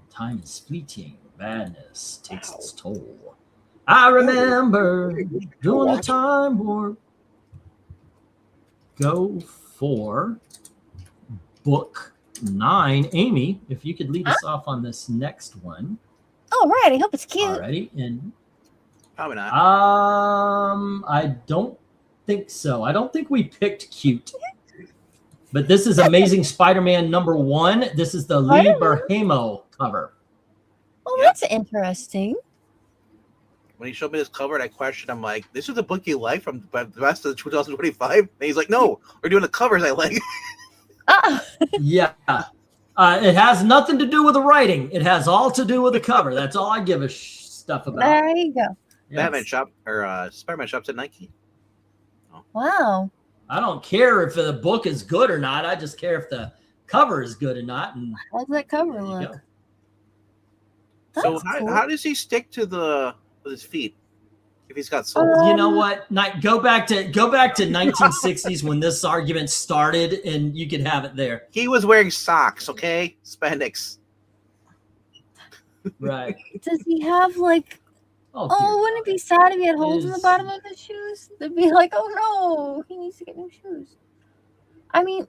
Time is fleeting. Badness takes its toll. I remember doing the time warp. Go for book 9. Amy, if you could lead us off on this next one. All right. I hope it's cute. All righty. And probably not. I don't think so. I don't think we picked cute. But this is Amazing Spider-Man #1. This is the Lee Berhamo cover. Oh, that's interesting. When he showed me this cover, and I questioned, I'm like, this is the book you like from the rest of 2025? And he's like, no, we're doing the covers I like. Yeah. It has nothing to do with the writing. It has all to do with the cover. That's all I give a stuff about. There you go. Yes. Batman shop or Spider-Man shops at Nike. Oh. Wow. I don't care if the book is good or not. I just care if the cover is good or not. And how's that cover look? So cool. how does he stick to with his feet if he's got soles? You know what? Go back to 1960s when this argument started, and you could have it there. He was wearing socks, okay? Spandex. Right. Does he have like? Oh, wouldn't it be sad if he had holes in the bottom of his shoes? They'd be like, oh no, he needs to get new shoes. I mean,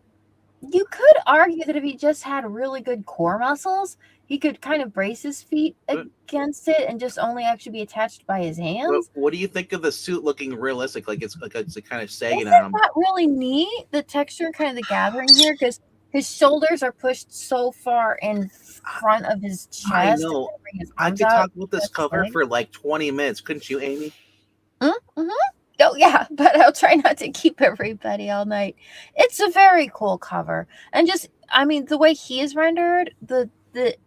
you could argue that if he just had really good core muscles, he could kind of brace his feet against it and just only actually be attached by his hands. What do you think of the suit looking realistic? Like it's kind of sagging Isn't on him. that really neat? The texture, kind of the gathering here, because his shoulders are pushed so far in front of his chest. I know. I could talk about this cover for like 20 minutes, couldn't you, Amy? Mm-hmm. Oh, yeah, but I'll try not to keep everybody all night. It's a very cool cover. And just, I mean, the way he is rendered, the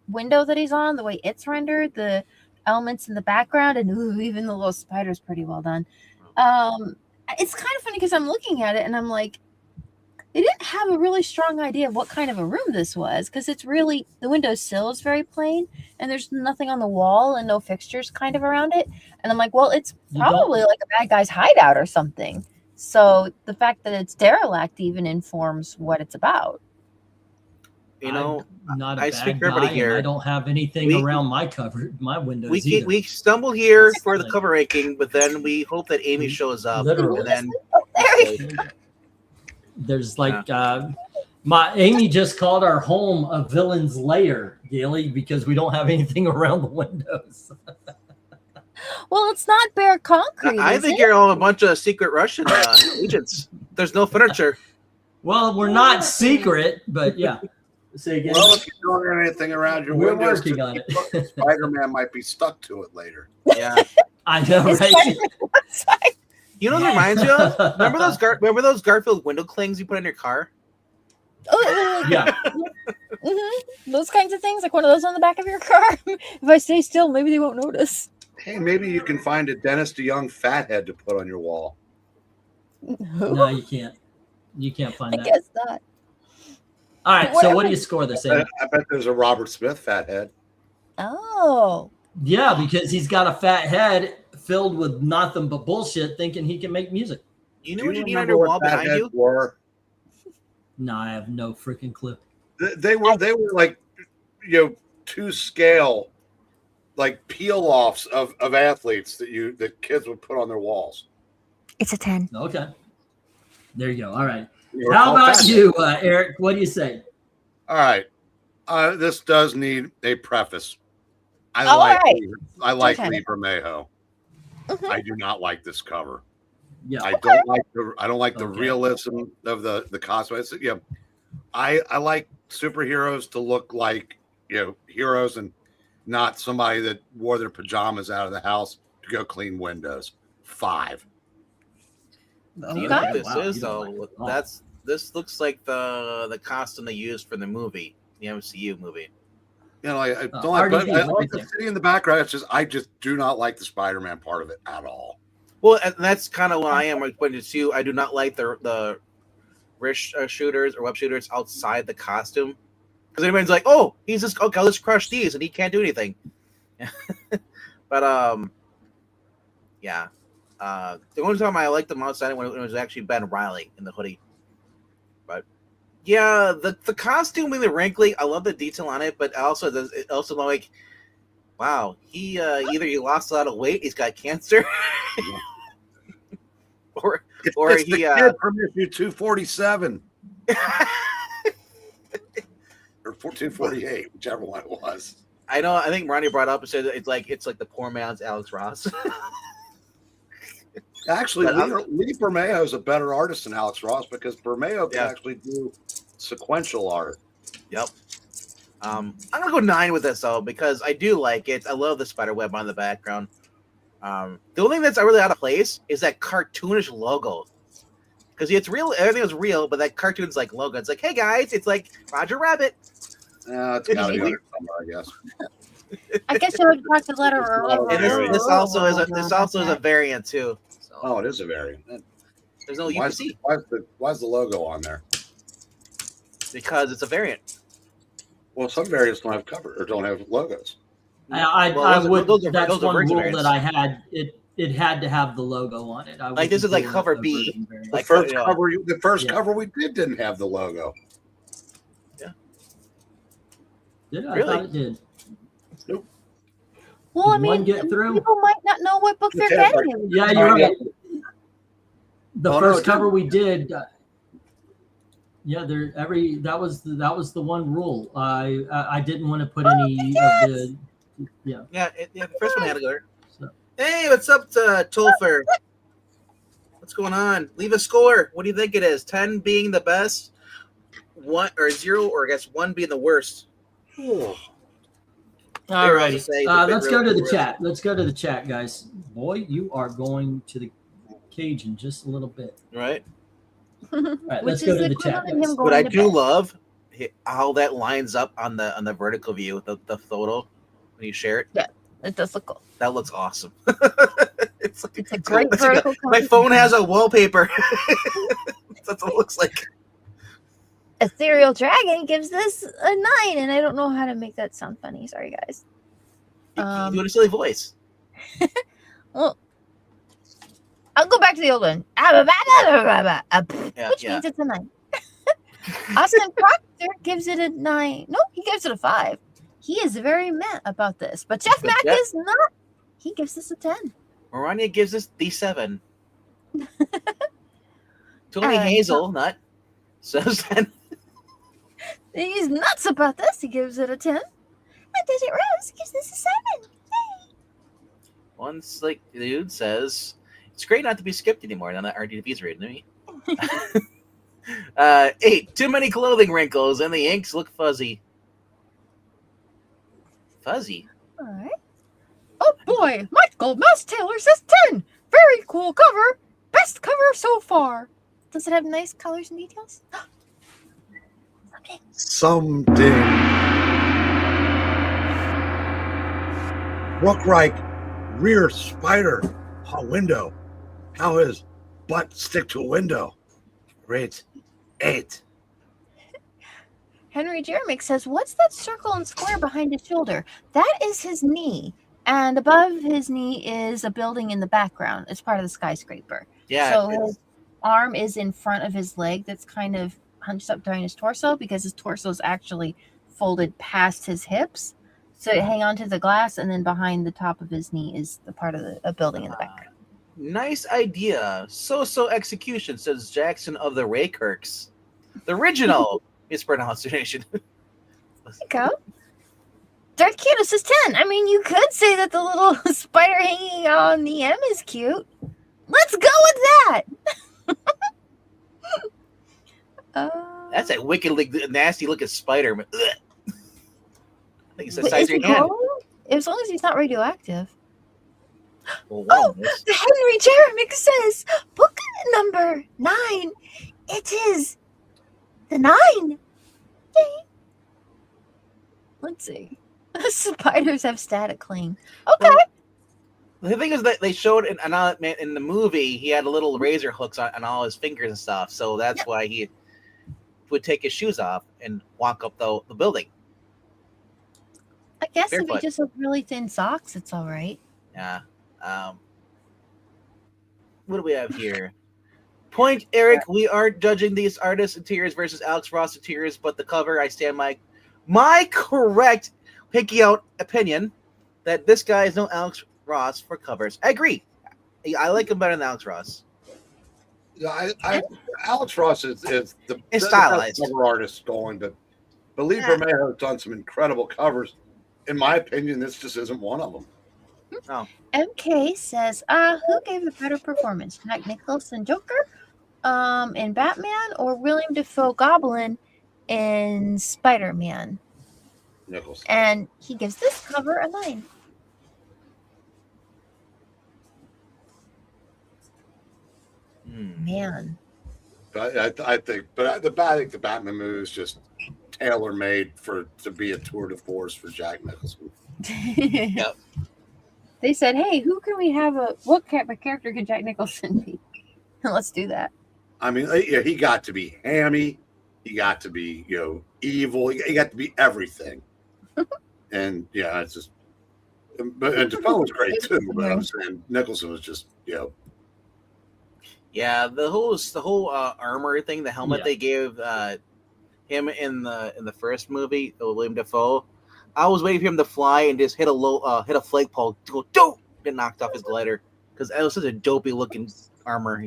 window that he's on, the way it's rendered, the elements in the background, and even the little spider's pretty well done. It's kind of funny because I'm looking at it and I'm like, they didn't have a really strong idea of what kind of a room this was, because it's really, the windowsill is very plain and there's nothing on the wall and no fixtures kind of around it. And I'm like, well, it's probably like a bad guy's hideout or something. So the fact that it's derelict even informs what it's about. You know, I'm not a I bad speak for guy, everybody here. I don't have anything around my cover, my windows. We stumble here for the cover ranking, but then we hope that Amy shows up. Literally. And then there you go. There's like Amy just called our home a villain's lair, Gailey, because we don't have anything around the windows. Well, it's not bare concrete. I think you're all a bunch of secret Russian agents. There's no furniture. Well, we're not secret, but yeah. Say again. Well, if you don't have anything around your We're windows, working on it. Spider-Man might be stuck to it later. Yeah. I know, right? You know what it reminds you of? Remember those Garfield window clings you put in your car? Oh, Yeah. Those kinds of things, like one of those on the back of your car. If I stay still, maybe they won't notice. Hey, maybe you can find a Dennis DeYoung fathead to put on your wall. No, you can't. You can't find I that. guess not. All right. So what do you score this, Amy? I bet there's a Robert Smith fathead. Oh. Yeah, because he's got a fat head filled with nothing but bullshit, thinking he can make music. You know Do what you need on remember your what wall behind fatheads you? were? No, I have no freaking clue. They were like, to scale, like peel-offs of athletes that kids would put on their walls. It's a 10. Okay. There you go. All right. They were How called about fatheads. you, Eric? What do you say? All right. This does need a preface. I All like Okay. Lee Bermejo. Mhm. I do not like this cover. Yeah. I don't like the Okay. realism of the costume. I like superheroes to look like heroes and not somebody that wore their pajamas out of the house to go clean windows. 5. Do you know what Okay. this Wow, is you don't though? like it at all. This looks like the costume they used for the movie, the MCU movie. I don't like, but RDB, I right like the there. city in the background. I just do not like the Spider-Man part of it at all. Well, and that's kind of what I am pointing to. I do not like the wrist shooters or web shooters outside the costume, because everybody's like, "Oh, he's just okay. Let's crush these," and he can't do anything. But yeah. The only time I liked them outside when it was actually Ben Reilly in the hoodie. But yeah, the costume being the wrinkly, I love the detail on it, but it also like, wow, he either he lost a lot of weight, he's got cancer, or It's he the kid from issue 247 or 248, whichever one it was. I know. I think Ronnie brought up and said it's like the poor man's Alex Ross. Actually, But Lee Bermejo is a better artist than Alex Ross because Bermejo can Yeah. actually do sequential art. Yep. I'm gonna go 9 with this though because I do like it. I love the spider web on the background. The only thing that's really out of place is that cartoonish logo. Because it's real, everything was real, but that cartoon's like logo. It's like, hey guys, it's like Roger Rabbit. It's got to be on there somewhere, I guess. I guess you would talk to the letter. And this also is a variant too. So Oh, it is a variant. there's no Why's UPC the logo on there? because it's a variant. Well, some variants don't have cover or don't have logos. I Well, would. those are That's one version rule variants. that I had. It had to have the logo on it. Like, this is like wouldn't do cover a B. version variant. Like, The first Yeah. cover we didn't have the logo. Did it? I Really? thought it did. Well, I Did one mean, get through? people might not know what book they're Yeah, getting. Yeah, you're right. The Oh, no, first it didn't. cover we did. Yeah, that was the one rule. I didn't want to put any of the. Yeah. Yeah, the first one had to go there. So. Hey, what's up, Tolfer? What's going on? Leave a score. What do you think it is? 10 being the best, 1 or 0, or I guess 1 being the worst. All right. Say, Let's go to the chat. Let's go to the chat, guys. Boy, you are going to the cage in just a little bit. Right. All right, Which let's go is to the equivalent chat. to him guys. going What I to do bed. love how that lines up on the vertical view, the photo when you share it. It does look cool. That looks awesome. It's like It's a great it's like vertical. my phone has a wallpaper. That's what it looks like. Ethereal Dragon gives this a 9, and I don't know how to make that sound funny. Sorry, guys. You doing a silly voice. Well, I'll go back to the old one. Which means it's a 9. Austin Proctor gives it a 9. No, he gives it a 5. He is very meh about this. But Jeff But Mack Jeff- is not. He gives this a 10. Marania gives us the 7. Tony Uh, Hazelnut says 10. He's nuts about this. He gives it a 10. And Digit Rose gives this a 7. Once, like, the dude says, it's great not to be skipped anymore now that RDV's reading me. 8. Too many clothing wrinkles and the inks look fuzzy. Fuzzy? All right. Oh boy, Michael Mouse Taylor says 10. Very cool cover. Best cover so far. Does it have nice colors and details? Okay. Something. Brookreich, rear spider, window. How his butt stick to a window? Rate 8. Henry Jeremick says, what's that circle and square behind his shoulder? That is his knee. And above his knee is a building in the background. It's part of the skyscraper. Yeah. So his arm is in front of his leg that's kind of hunched up behind his torso because his torso is actually folded past his hips. So hang on to the glass, and then behind the top of his knee is the part of a building in the background. Nice idea. So execution, says Jackson of the Raykirks. The original mispronunciation. There you go. Darth Cute says 10. I mean, you could say that the little spider hanging on the M is cute. Let's go with that. That's a wickedly nasty looking spider. Ugh. I think it's the size of your hand. As long as he's not radioactive. Well, Henry Jeremick says, book number 9. It is the 9. Yay. Let's see. Spiders have static cling. Okay. Well, the thing is that they showed in the movie, he had little razor hooks on all his fingers and stuff. So that's why he would take his shoes off and walk up the building. I guess Barefoot. if he just has really thin socks, it's all right. Yeah. What do we have here? Point, Eric. We are judging these artists' interiors versus Alex Ross interiors, but the cover, I stand my correct picky out opinion that this guy is no Alex Ross for covers. I agree. I like him better than Alex Ross. Yeah, Alex Ross is the stylized cover artist going, but Lee Vermeer has done some incredible covers. In my opinion, this just isn't one of them. Oh. MK says, who gave the better performance? Jack Nicholson Joker in Batman or William Dafoe Goblin in Spider-Man? Nicholson. And he gives this cover a 9. Man. But I think the Batman movie is just tailor-made to be a tour de force for Jack Nicholson. Yep. They said, hey, what kind of character could Jack Nicholson be? Let's do that. I mean, he got to be hammy. He got to be, evil. He got to be everything. And, it's just... And Defoe was great, too. But I'm saying Nicholson was just, Yeah, the whole armor thing, the helmet they gave him in the first movie, William Dafoe. I was waiting for him to fly and just hit a flagpole to go dope, get knocked off his glider because it was such a dopey looking armor.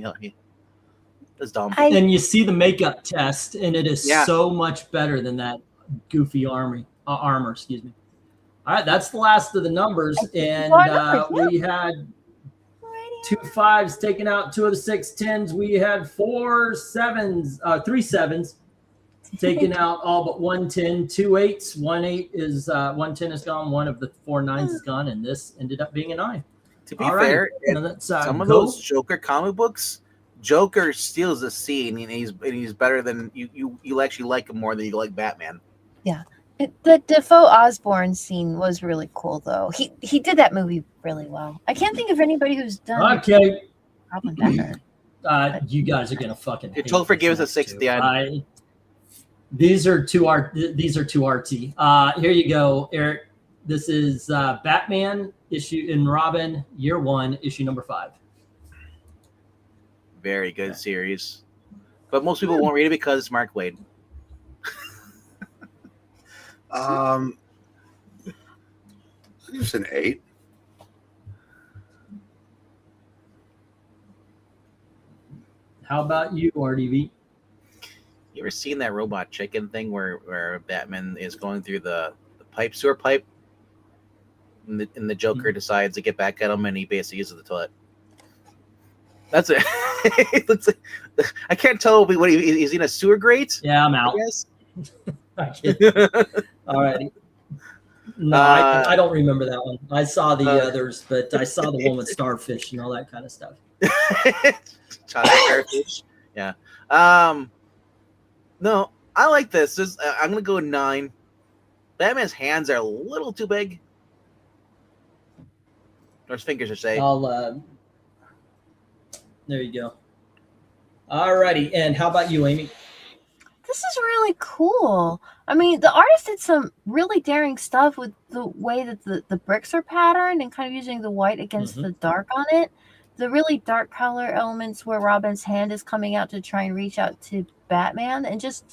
That's dumb. And you see the makeup test, and it is so much better than that goofy armor. Excuse me. All right, that's the last of the numbers, and we had 2 5s taken out, 2 of the 6 10s. We had 4 7s, 3 7s taken out, all but 1 10, 2 8s. 1 8 is 1 10 is gone. 1 of the 4 9s is gone, and this ended up being a 9. To be fair, some of those Joker comic books, Joker steals the scene, and he's better than you actually like him more than you like Batman. Yeah. The Defoe Osborne scene was really cool, though. He did that movie really well. I can't think of anybody who's done. Okay. Probably better. You guys are gonna fucking. Topher gave us a 6 at the end. These are two RT. Here you go, Eric. This is Batman issue and Robin Year 1, issue number 5. Very good series, but most people won't read it because it's Mark Waid. It's an 8. How about you, RDV? You ever seen that robot chicken thing where Batman is going through the sewer pipe, and the Joker decides to get back at him, and he basically uses the toilet. That's it. It looks like, I can't tell what he's in a sewer grate. Yeah, I'm out. I guess. All right. No, I don't remember that one. I saw the others, but I saw the one with starfish and all that kind of stuff. Starfish. Yeah. No, I like this. I'm gonna go 9. Batman's hands are a little too big. Or his fingers, I say. There you go. All righty. And how about you, Amy? This is really cool. I mean, the artist did some really daring stuff with the way that the bricks are patterned and kind of using the white against the dark on it. The really dark color elements where Robin's hand is coming out to try and reach out to Batman, and just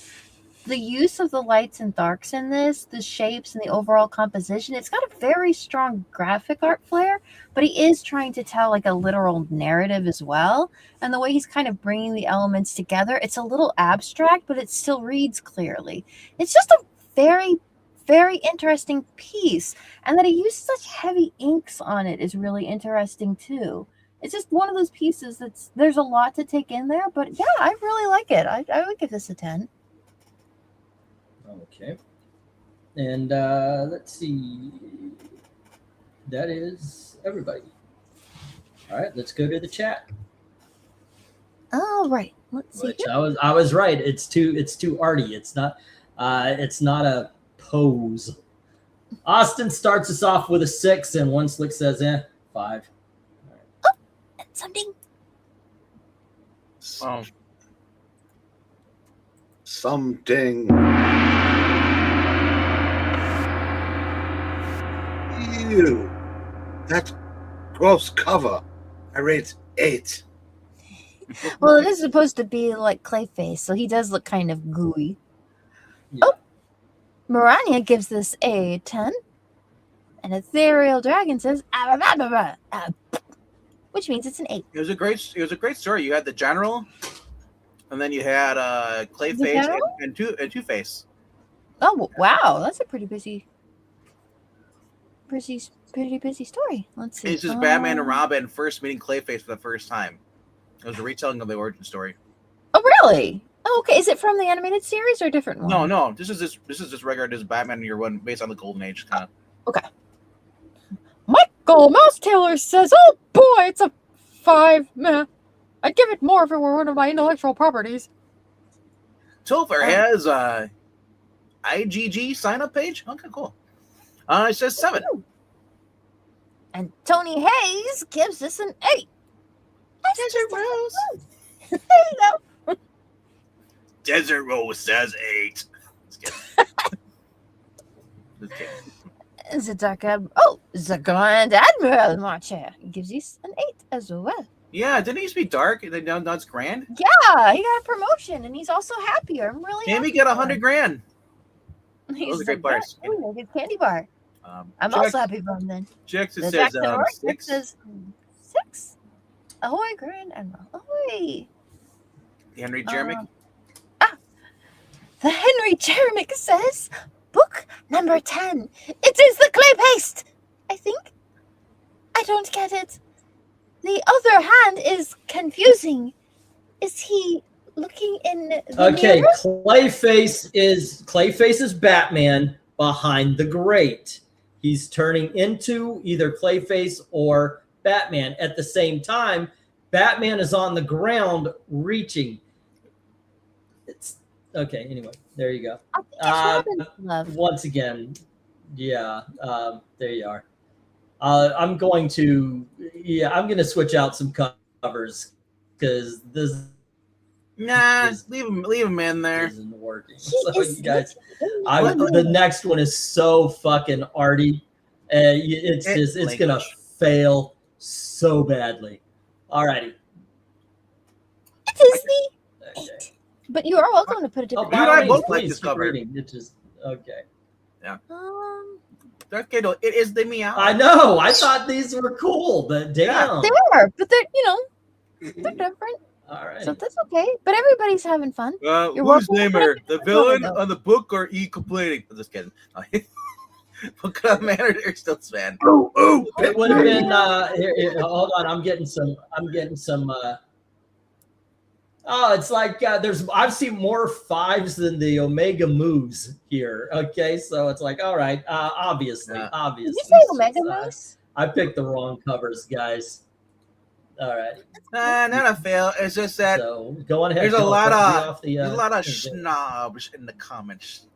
the use of the lights and darks in this, the shapes and the overall composition. It's got a very strong graphic art flair, but he is trying to tell like a literal narrative as well. And the way he's kind of bringing the elements together, it's a little abstract, but it still reads clearly. It's just a very, very interesting piece. And that he used such heavy inks on it is really interesting too. It's just one of those pieces there's a lot to take in there, but yeah, I really like it. I would give this a 10. Okay. And let's see. That is everybody. All right, let's go to the chat. All right. Let's see. Which I was right. It's too arty. It's not a pose. Austin starts us off with a 6, and One Slick says 5. Something. Something. Ew. That gross cover. I rate 8. Well, it is supposed to be like Clayface, so he does look kind of gooey. Yeah. Oh, Marania gives this a 10, and Ethereal Dragon says, which means it's an 8. It was a great story. You had the General, and then you had Clayface and Two-Face. Oh wow, that's a pretty busy story. Let's see. It's just Batman and Robin first meeting Clayface for the first time. It was a retelling of the origin story. Oh really? Oh, okay. Is it from the animated series or a different one? No. This is just regular. This Batman Year One based on the Golden Age kind of. Okay. Michael Mouse Taylor says, "Oh boy, it's a 5. Meh. I'd give it more if it were one of my intellectual properties." Topher has IGG sign up page. Okay, cool. It says 7. And Tony Hayes gives this an 8. Desert Rose. There you go. Desert Rose says 8. The Grand Admiral Marcher gives this an 8 as well. Yeah, didn't it used to be dark? Now it's grand. Yeah, he got a promotion and he's also happier. I'm really Maybe happy. Get $100,000. He's are great bars. Oh, good candy bar. I'm also happy for him then. Jackson says Jackson Orr 6. says 6. Ahoy, Grand Admiral. Ahoy. Henry Jeremy. The Henry Jeremick says, book number 10. It is the clay paste. I think. I don't get it. The other hand is confusing. Is he looking in the mirror? Clayface is Batman behind the grate. He's turning into either Clayface or Batman. At the same time, Batman is on the ground reaching. It's okay. Anyway, there you go. Once again, yeah. There you are. I'm going to switch out some covers because this. Leave him in there. Isn't working. So you guys, the next one is so fucking arty. It's gonna fail so badly. Alrighty. It is the 8. But you are welcome to put a different. You and I both like this cover. It just okay. Yeah. Okay, no, it is the meow. I know. I thought these were cool, but damn. They are, but they're they're different. All right. So that's okay. But everybody's having fun. You're who's welcome. namer? The villain though. on the book or E complaining? I'm just kidding. Book of man or still fan? Oh, It would have been. Here, hold on. I'm getting some. Oh, it's like I've seen more 5s than the Omega moves here. Okay, so it's like, all right, obviously. Did you say Omega Moose? I picked the wrong covers, guys. All right. Not a fail. It's just that So go on ahead. there's a lot of thing. snobs in the comments.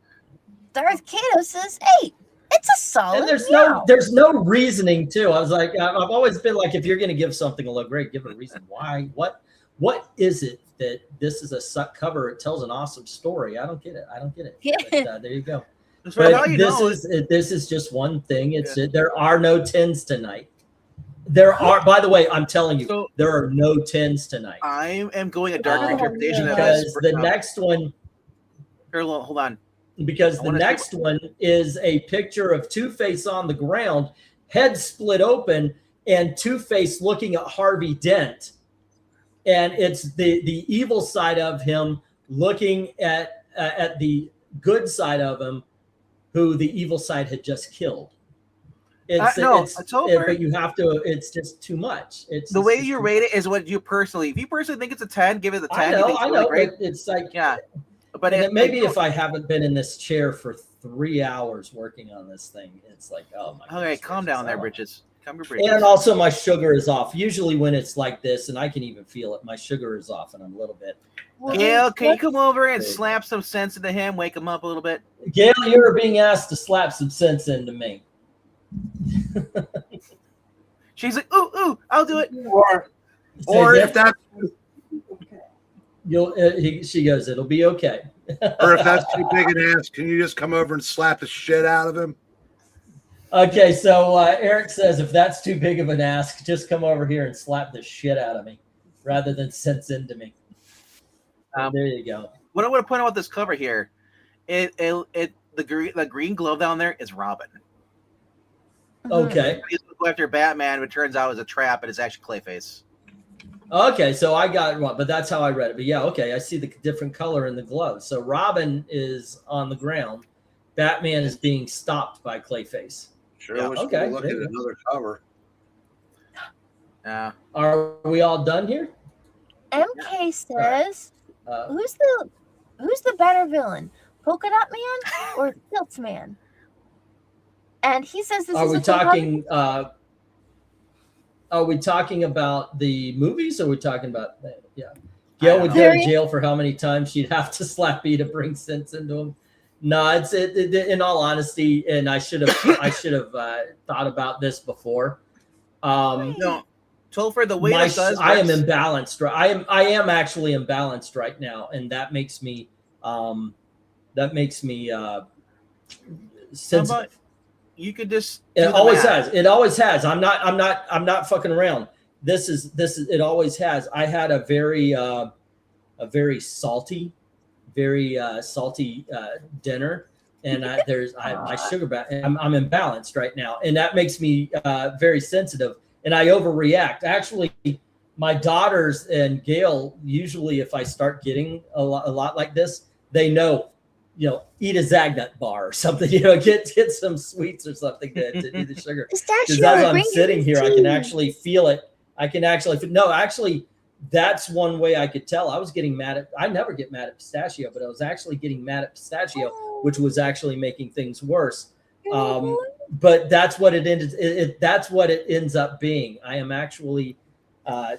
Darth Kato says 8. It's a solid. And meow. there's no reasoning too. I was like, I've always been like, if you're going to give something a look great, give it a reason why. What is it that this is a suck cover? It tells an awesome story. I don't get it. Yeah. But, there you go. But This is just one thing. There are no 10s tonight. There are, by the way, I'm telling you, there are no 10s tonight. I am going a darker interpretation of because this. the next one. Here, hold on. Because the next one is a picture of Two-Face on the ground, head split open, and Two-Face looking at Harvey Dent. And it's the evil side of him looking at the good side of him, who the evil side had just killed. But you have to. It's just too much. It's the way you rate it is what you personally. If you personally think it's a 10, give it a 10. I know. Great. It's like But maybe if I haven't been in this chair for 3 hours working on this thing, it's like, oh my. Okay, calm down there, Bridges. And also my sugar is off. Usually when it's like this, and I can even feel it, my sugar is off, and I'm a little bit. Gail, can you come over and slap some sense into him? Wake him up a little bit. Gail, you're being asked to slap some sense into me. She's like, ooh, I'll do it. Or if that's she goes, it'll be okay. Or if that's too big an ass, can you just come over and slap the shit out of him? Okay, so Eric says, if that's too big of an ask, just come over here and slap the shit out of me rather than sense into me. There you go. What I want to point out with this cover here, the green glove down there is Robin. Okay. He's after Batman, but turns out it was a trap, and it's actually Clayface. Okay, so I got it wrong, but that's how I read it. But yeah, okay, I see the different color in the glove. So Robin is on the ground. Batman is being stopped by Clayface. Sure. Yeah, okay. Look at another cover. Are we all done here? MK says, "Who's the better villain, Polka Dot Man or Tilts Man?" And he says, "This are is." Are we talking about the movies? Or are we talking about Gail would go to jail for how many times she'd have to slap me to bring sense into him? No, it's in all honesty, and I should have thought about this before. No, Topher, the way I am imbalanced. I am actually imbalanced right now, and that makes me sensitive. You could just. It always has. It always has. I'm not fucking around. This is. It always has. I had a very salty dinner, and my sugar back. I'm imbalanced right now, and that makes me very sensitive, and I overreact. Actually, my daughters and Gail, usually if I start getting a lot like this, they know, eat a Zagnut bar or something, get some sweets or something to do the sugar. Because as I'm sitting here, I can actually feel it. Actually, that's one way I could tell. I never get mad at pistachio, but I was actually getting mad at pistachio, which was actually making things worse. But that's what it ended. That's what it ends up being. I am actually,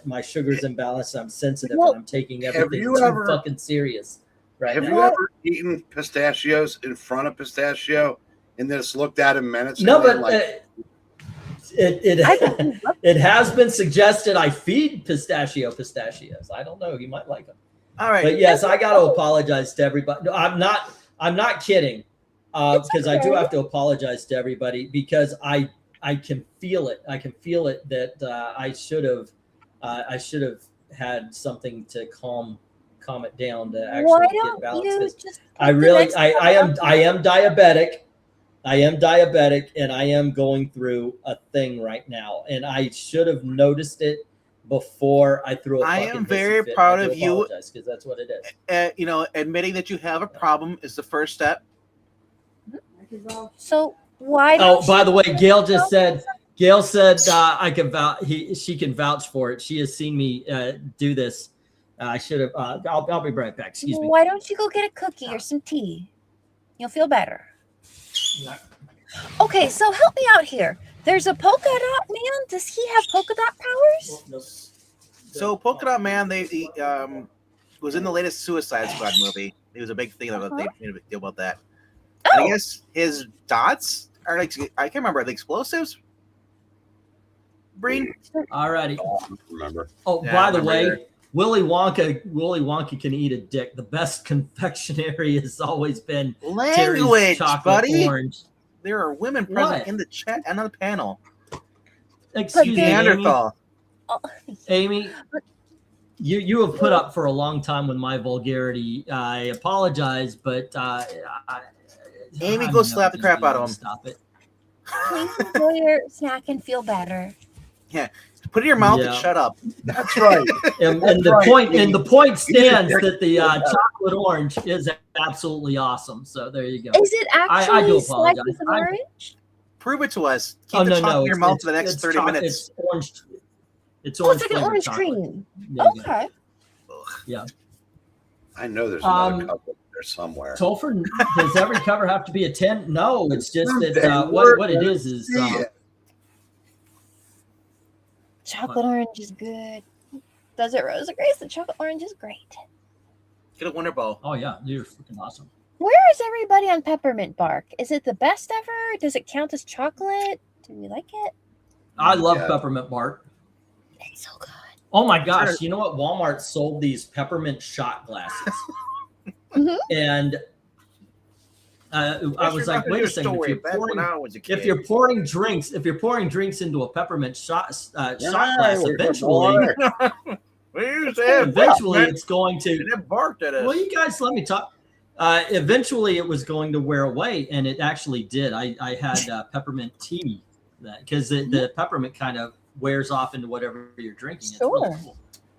my sugar's imbalanced. I'm sensitive, and I'm taking everything too fucking serious. Right. Have you ever eaten pistachios in front of pistachio and just looked at him minutes? No, but it has been suggested I feed pistachios. I don't know. You might like them. All right. But yes, I got to apologize to everybody. No, I'm not kidding. Because I do have to apologize to everybody because I can feel it. I can feel it that I should have had something to calm it down to actually get balanced. I am diabetic. And I am going through a thing right now, and I should have noticed it before I threw a I fucking am very hissy fit. proud I do of you. apologize, because that's what it is. Admitting that you have a problem is the first step. So why? Oh, by the way, Gail said I can vouch. She can vouch for it. She has seen me do this. I should have. I'll be right back. Excuse me. Why don't you go get a cookie or some tea? You'll feel better. Okay, so help me out here. There's a polka dot man. Does he have polka dot powers? So Polka Dot Man, they was in the latest Suicide Squad movie. It was a big thing about they made a big deal about that. And I guess his dots are like, I can't remember, the explosives. Breen. Alrighty. Remember? Oh, Yeah, by the I way, remember Willy Wonka can eat a dick. The best confectionery has always been Terry's Language, chocolate buddy. orange. There are women present What? in the chat and on the panel. Excuse me, Amy. Neanderthal. Amy, you have put up for a long time with my vulgarity. I apologize, but Amy, I'm go never slap the gonna crap be out able of to him. Stop it. Please enjoy your snack and feel better. Put it in your mouth Yeah. and shut up. That's right. And That's the right. point stands that the chocolate orange is absolutely awesome. So there you go. Is it I actually do slices apologize. of orange? Prove it to us. Keep the chocolate in your mouth for the next 30 minutes. It's orange. It's Oh, orange. it's like an flavored orange chocolate. cream. There you go. Okay. Yeah. I know there's another couple there somewhere. Topher, does every cover have to be a 10? No, it's just that what it is Chocolate orange is good. Does it, Rosa Grace? The chocolate orange is great. Get a Wonder Ball. oh yeah, you're freaking awesome. Where is everybody on peppermint bark? Is it the best ever? Does it count as chocolate? Do we like it? I love Yeah. peppermint bark. It's so good. Oh my gosh, you know what? Walmart sold these peppermint shot glasses. Mhm. And I was like, wait a second, if you're pouring drinks into a peppermint shot glass, eventually it's going to. It barked at us. Well, you guys let me talk. Eventually, it was going to wear away, and it actually did. I had peppermint tea, because the peppermint kind of wears off into whatever you're drinking. It's really cool.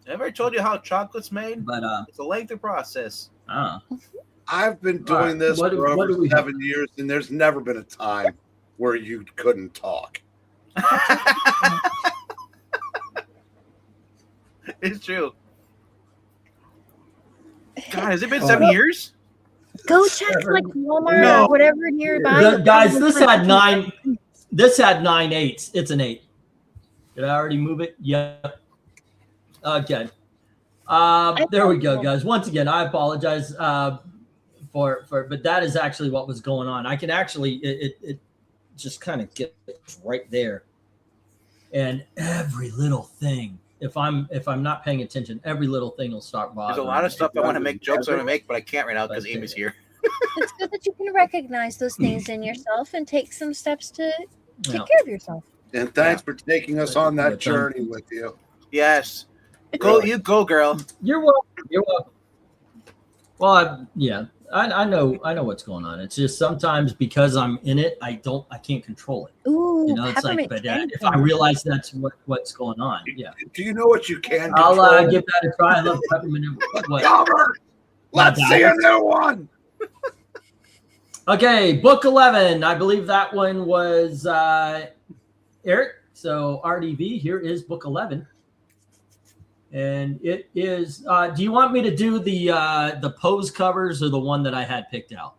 Have I told you how chocolate's made? But It's a lengthy process. I've been doing this What for do over we have? 7 years, and there's never been a time where you couldn't talk. It's true. God, has it been 7 years? Go check like Walmart No. or whatever nearby. Guys, this had 9 8s. It's an 8. Did I already move it? Yep. Okay. There we go, guys. Once again, I apologize but that is actually what was going on. I can actually it just kind of gets right there, and every little thing. If I'm not paying attention, every little thing will start bothering. There's a lot of me. stuff I want to make jokes on to make, but I can't right now because But, Amy's here. It's good that you can recognize those things in yourself and take some steps to take Yeah. care of yourself. And thanks for taking us on that But, journey with you. Yes. Go, you go, girl. You're welcome. You're welcome. Well, I know what's going on. It's just sometimes because I'm in it, I can't control it. Ooh, You know, it's like, peppermint but candy. if I realize that's what's going on, yeah, Do you know what you can I'll control? give that a try. I love peppermint. What? Robert, let's see a new one. Okay, book 11. I believe that one was Eric. So RDV, here is book 11. And it is, do you want me to do the pose covers or the one that I had picked out?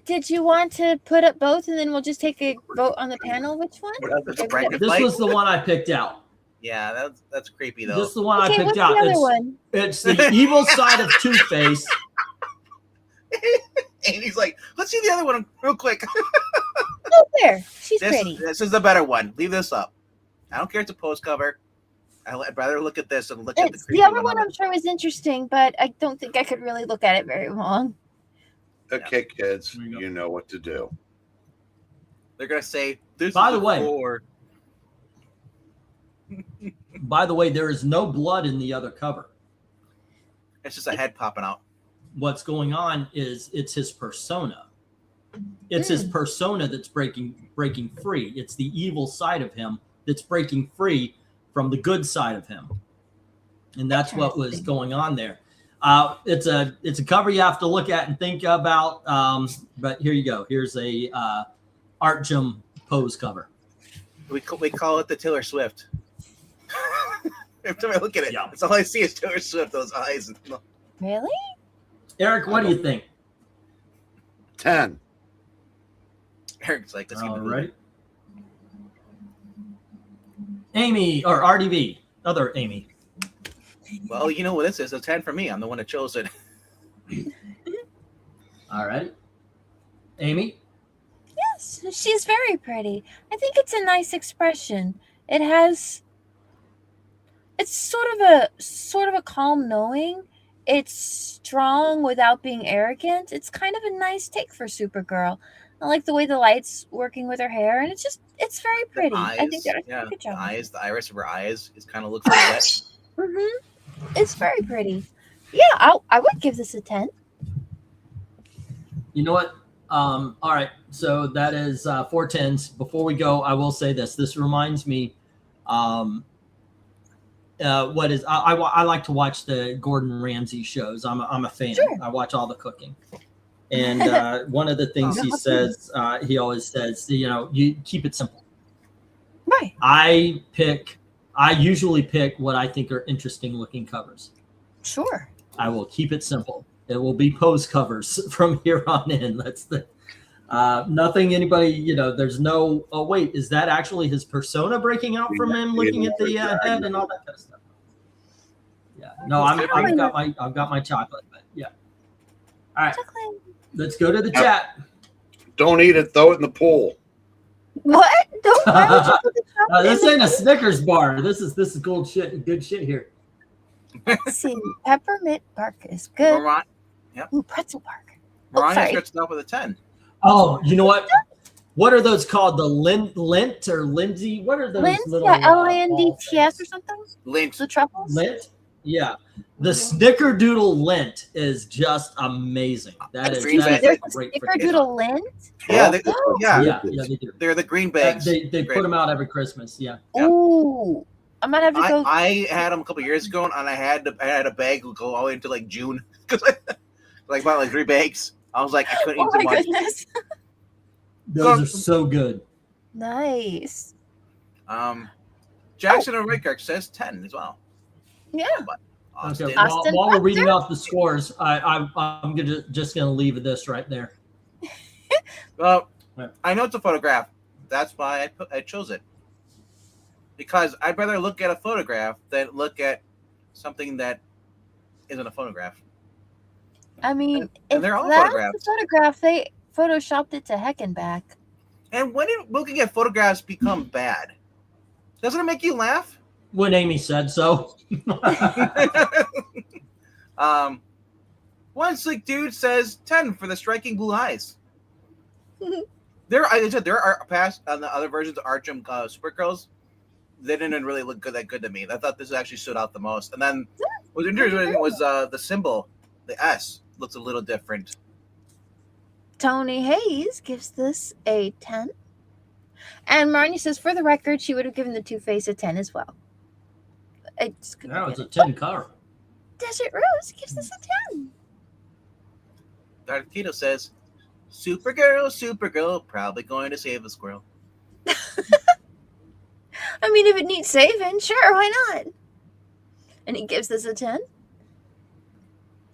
Did you want to put up both and then we'll just take a vote on the panel? Which one? This was the one I picked out. Yeah, that's creepy though. This is the one I Okay, picked what's out. the other one? It's the evil side of Two-Face. Amy's like, let's see the other one real quick. Oh, there. She's pretty. This is the better one. Leave this up. I don't care if it's a post cover. I'd rather look at this and look at the It's, creepy the other one on I'm sure was interesting, but I don't think I could really look at it very long. Okay, kids, There you go. you know what to do. They're gonna say this. By is the way- for... By the way, there is no blood in the other cover. It's just a head popping out. What's going on is it's his persona. It's his persona that's breaking free. It's the evil side of him that's breaking free from the good side of him. And that's what was Interesting. going on there. It's a cover you have to look at and think about. But here you go. Here's a Art Gym pose cover. We call it the Taylor Swift. Every time I look at it, Yeah. that's all I see is Taylor Swift. Those eyes. Really? Eric, what do you think? 10. Eric's like, let's keep it All moving. right. Amy or RDB, other Amy. Well, you know what this is. A 10 for me. I'm the one that chose it. All right. Amy? Yes, she's very pretty. I think it's a nice expression. It's sort of a calm knowing. It's strong without being arrogant. It's kind of a nice take for Supergirl. I like the way the light's working with her hair, and it's very pretty. Eyes, I think they're yeah, a good job. the iris of her eyes is kind of looks like wet. It's very pretty. Yeah, I would give this a 10. You know what? All right. So that is 4 10s. Before we go, I will say this. This reminds me. I like to watch the Gordon Ramsay shows. I'm a fan. Sure. I watch all the cooking. And one of the things he says, he always says, you keep it simple. Right. I usually pick what I think are interesting looking covers. Sure. I will keep it simple. It will be pose covers from here on in. That's the nothing anybody, there's no, oh wait, is that actually his persona breaking out from him looking at the head and all that kind of stuff? Yeah. No, I've got my chocolate, but yeah. All right. Chocolate. Let's go to the chat. Don't eat it. Throw it in the pool. What? Don't why would you put the chocolate This in the ain't a Snickers bar. This is good shit here. Let's see. Peppermint bark is good. Ooh, pretzel bark. Mariah sorry. starts it off with a 10. Oh, you know what? What are those called? The lint or Lindsay? What are those Lint, little yeah, ball LINDTS or things? something? Lint. The truffles? Lint? Yeah. The Snickerdoodle lint is just amazing. That is Green bag. There's a great. snickerdoodle lint? Yeah, Yeah, they do. they're the green bags. They put them out every Christmas. Yeah. Yep. Ooh. I might have to go. I had them a couple years ago, and I had a bag go all the way into like June because I bought like 3 bags. I was like, I couldn't eat Oh too my much. goodness. Those are so good. Nice. Jackson and Rickard says 10 as well. Yeah. But Okay. Austin While we're Butler? reading off the scores, I'm just gonna leave this right there. Well, Right. I know it's a photograph. That's why I chose it. Because I'd rather look at a photograph than look at something that isn't a photograph. I mean, And if they're all that's photographs. the photograph, they photoshopped it to heck and back. And when did looking at photographs become bad? Doesn't it make you laugh? When Amy said so. One slick dude says 10 for the striking blue eyes. There are past on the other versions of Archum Supergirls. They didn't really look that good to me. I thought this actually stood out the most. And then what was interesting was the symbol, the S, looks a little different. Tony Hayes gives this a 10. And Marnie says, for the record, she would have given the Two-Face a 10 as well. It's good. That was a 10 cover. Desert Rose gives this a 10. Darth Tito says, Supergirl, probably going to save the squirrel. I mean, if it needs saving, sure, why not? And he gives this a 10.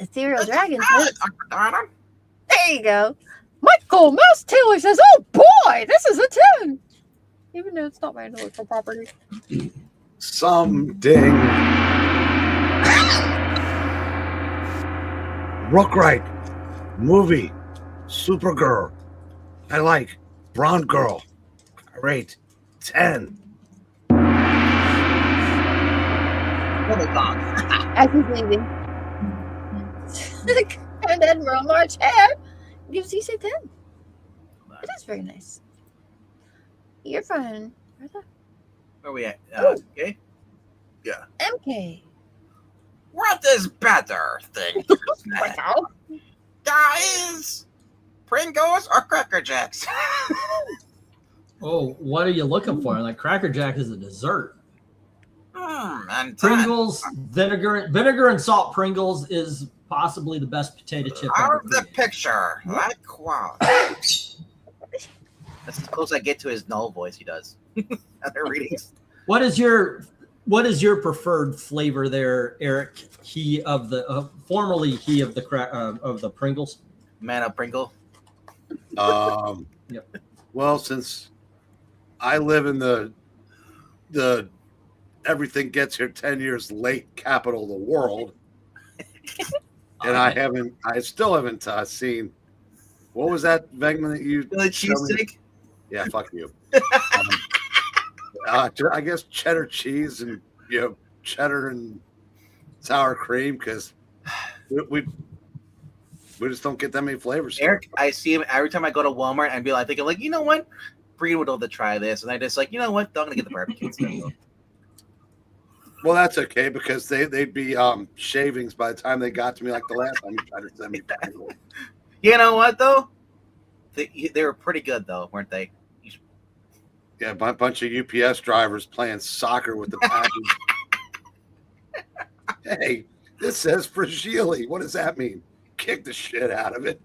Ethereal Dragon says, there you go. Michael Mouse Taylor says, oh boy, this is a 10. Even though it's not my intellectual property. Some ding. Rookwright. Movie. Supergirl. I like. Brown Girl. Great. 10. As he's leaving. And Admiral March hair gives you a 10. It is very nice. You're fine. Where are we at? Oh. Okay. MK. What is better thing for snack? Guys, Pringles or Cracker Jacks? Oh, what are you looking for? Like Cracker Jack is a dessert. Pringles, vinegar and salt Pringles is possibly the best potato chip Out ever of the created. picture, like wow. That's as close I get to his null voice he does. Other readings. What is your preferred flavor there, Eric? He of the formerly he of the Pringles. Man of Pringle. Yep. Well, since I live in the everything gets here 10 years late capital of the world, and I still haven't seen, what was that Vegman that you The cheese stick? Yeah, fuck you. I guess cheddar cheese and cheddar and sour cream, because we just don't get that many flavors. Eric, I see him every time I go to Walmart and be like, thinking like, you know what? Breen would love to try this, and I just like, you know what? I'm gonna get the barbecue instead. Well, that's okay, because they'd be shavings by the time they got to me, like the last time you tried to send me. You know what though? They were pretty good though, weren't they? Yeah, a bunch of UPS drivers playing soccer with the package. Hey, this says fragile. What does that mean? Kick the shit out of it.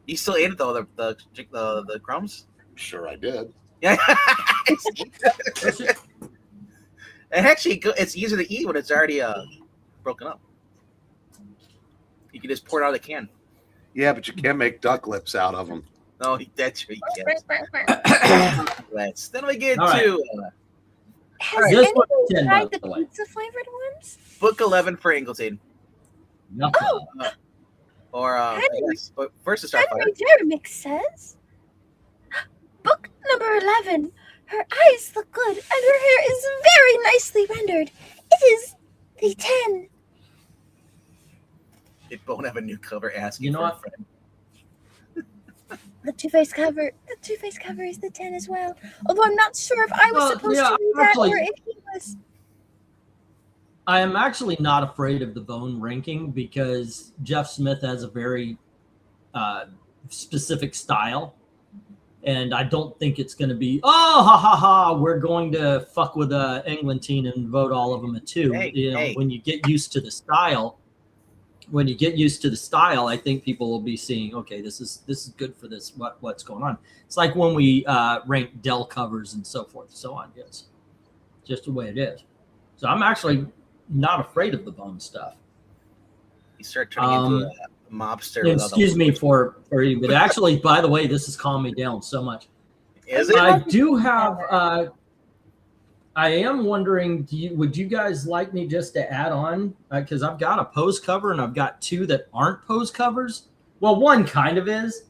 You still ate it though, the crumbs? Sure, I did. Yeah. And actually, it's easier to eat when it's already broken up. You can just pour it out of the can. Yeah, but you can't make duck lips out of them. No, that's true. Then we get to Has This anyone one's 10, tried by the the way. pizza flavored ones? book 11 for Englentine. Nothing. Oh, Or, yes, but first to start, Henry Jeremick says, book number 11. Her eyes look good, and her hair is very nicely rendered. It is the 10. it won't have a new cover asking You know for a what? friend. The Two-Face cover. The Two-Face cover is the 10 as well. Although I'm not sure if I was Well, supposed yeah, to read that actually- or if he was. I am actually not afraid of the bone ranking because Jeff Smith has a very specific style. And I don't think it's going to be, oh, ha, ha, ha, we're going to fuck with Englentine and vote all of them a 2. Hey. When you get used to the style, I think people will be seeing, okay, this is good for this, what's going on. It's like when we rank Dell covers and so forth and so on. Yes, just the way it is. So I'm actually not afraid of the bone stuff. You start turning into a mobster. And excuse me for you, but actually, by the way, this has calmed me down so much. Is it? I do have. I am wondering, would you guys like me just to add on? Because I've got a pose cover and I've got 2 that aren't pose covers. Well, one kind of is,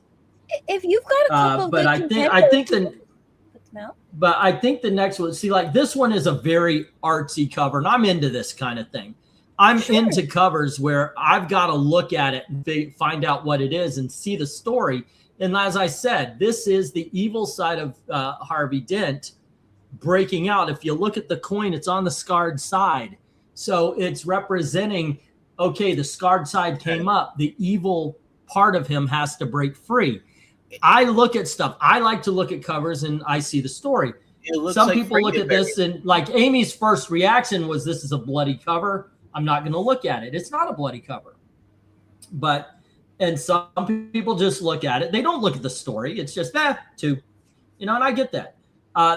If you've got a couple of but good I think contenders, the. put them out. But I think the next one, see, like this one is a very artsy cover, and I'm into this kind of thing. I'm into covers where I've got to look at it and find out what it is and see the story. And as I said, this is the evil side of Harvey Dent breaking out. If you look at the coin, it's on the scarred side. So it's representing, okay, the scarred side came up. The evil part of him has to break free. I look at stuff. I like to look at covers and I see the story. Some like people look at this and like Amy's first reaction was, this is a bloody cover. I'm not going to look at it. It's not a bloody cover. And some people just look at it. They don't look at the story. It's just that too, and I get that.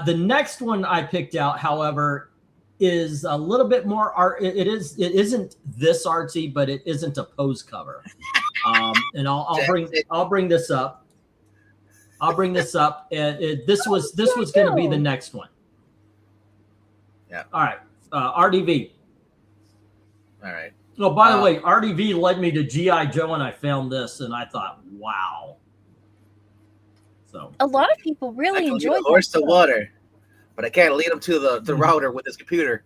The next one I picked out, however, is a little bit more art. It isn't this artsy, but it isn't a pose cover. And I'll bring this up. And this was going to be the next one. Yeah. All right. RDV. All right. Oh, by the way, RDV led me to G.I. Joe, and I found this, and I thought, wow. So A lot of people I really can lead enjoy a horse that to water, but I can't lead him to the router with his computer.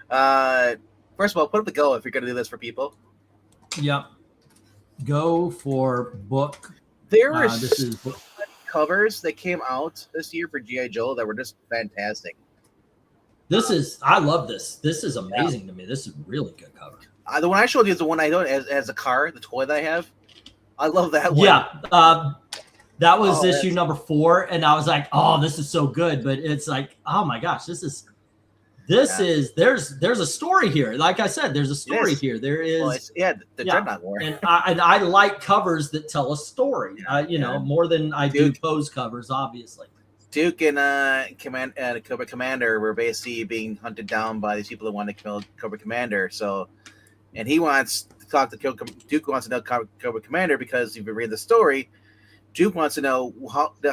First of all, put up the go if you're going to do this for people. Yep. Go for book. There were This is covers that came out this year for G.I. Joe that were just fantastic. I love this. This is amazing to me. This is a really good cover. The one I showed you is the one I don't as a car, the toy that I have. I love that one. Yeah. That was issue that's- number 4, and I was like, oh, this is so good. But it's like, oh my gosh, this This is there's a story here. Like I said, there's a story here. There is the Dreadnought War. And I like covers that tell a story. You know, more than I do pose covers, obviously. Duke and Cobra Commander were basically being hunted down by these people that want to kill Cobra Commander. So, and he wants to talk to Duke wants to know Cobra Commander because if you read the story, Duke wants to know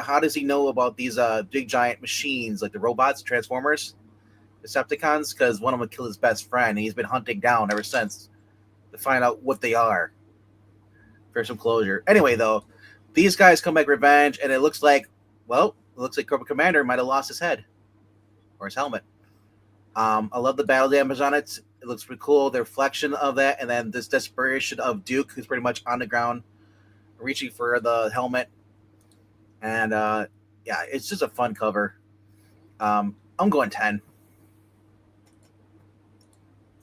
how does he know about these big giant machines like the robots, Transformers, Decepticons, because one of them killed his best friend, and he's been hunting down ever since to find out what they are for some closure. Anyway, though, these guys come back revenge, and it looks like Cobra Commander might have lost his head or his helmet. I love the battle damage on it. It looks pretty cool. The reflection of that, and then this desperation of Duke, who's pretty much on the ground, reaching for the helmet. And it's just a fun cover. I'm going 10.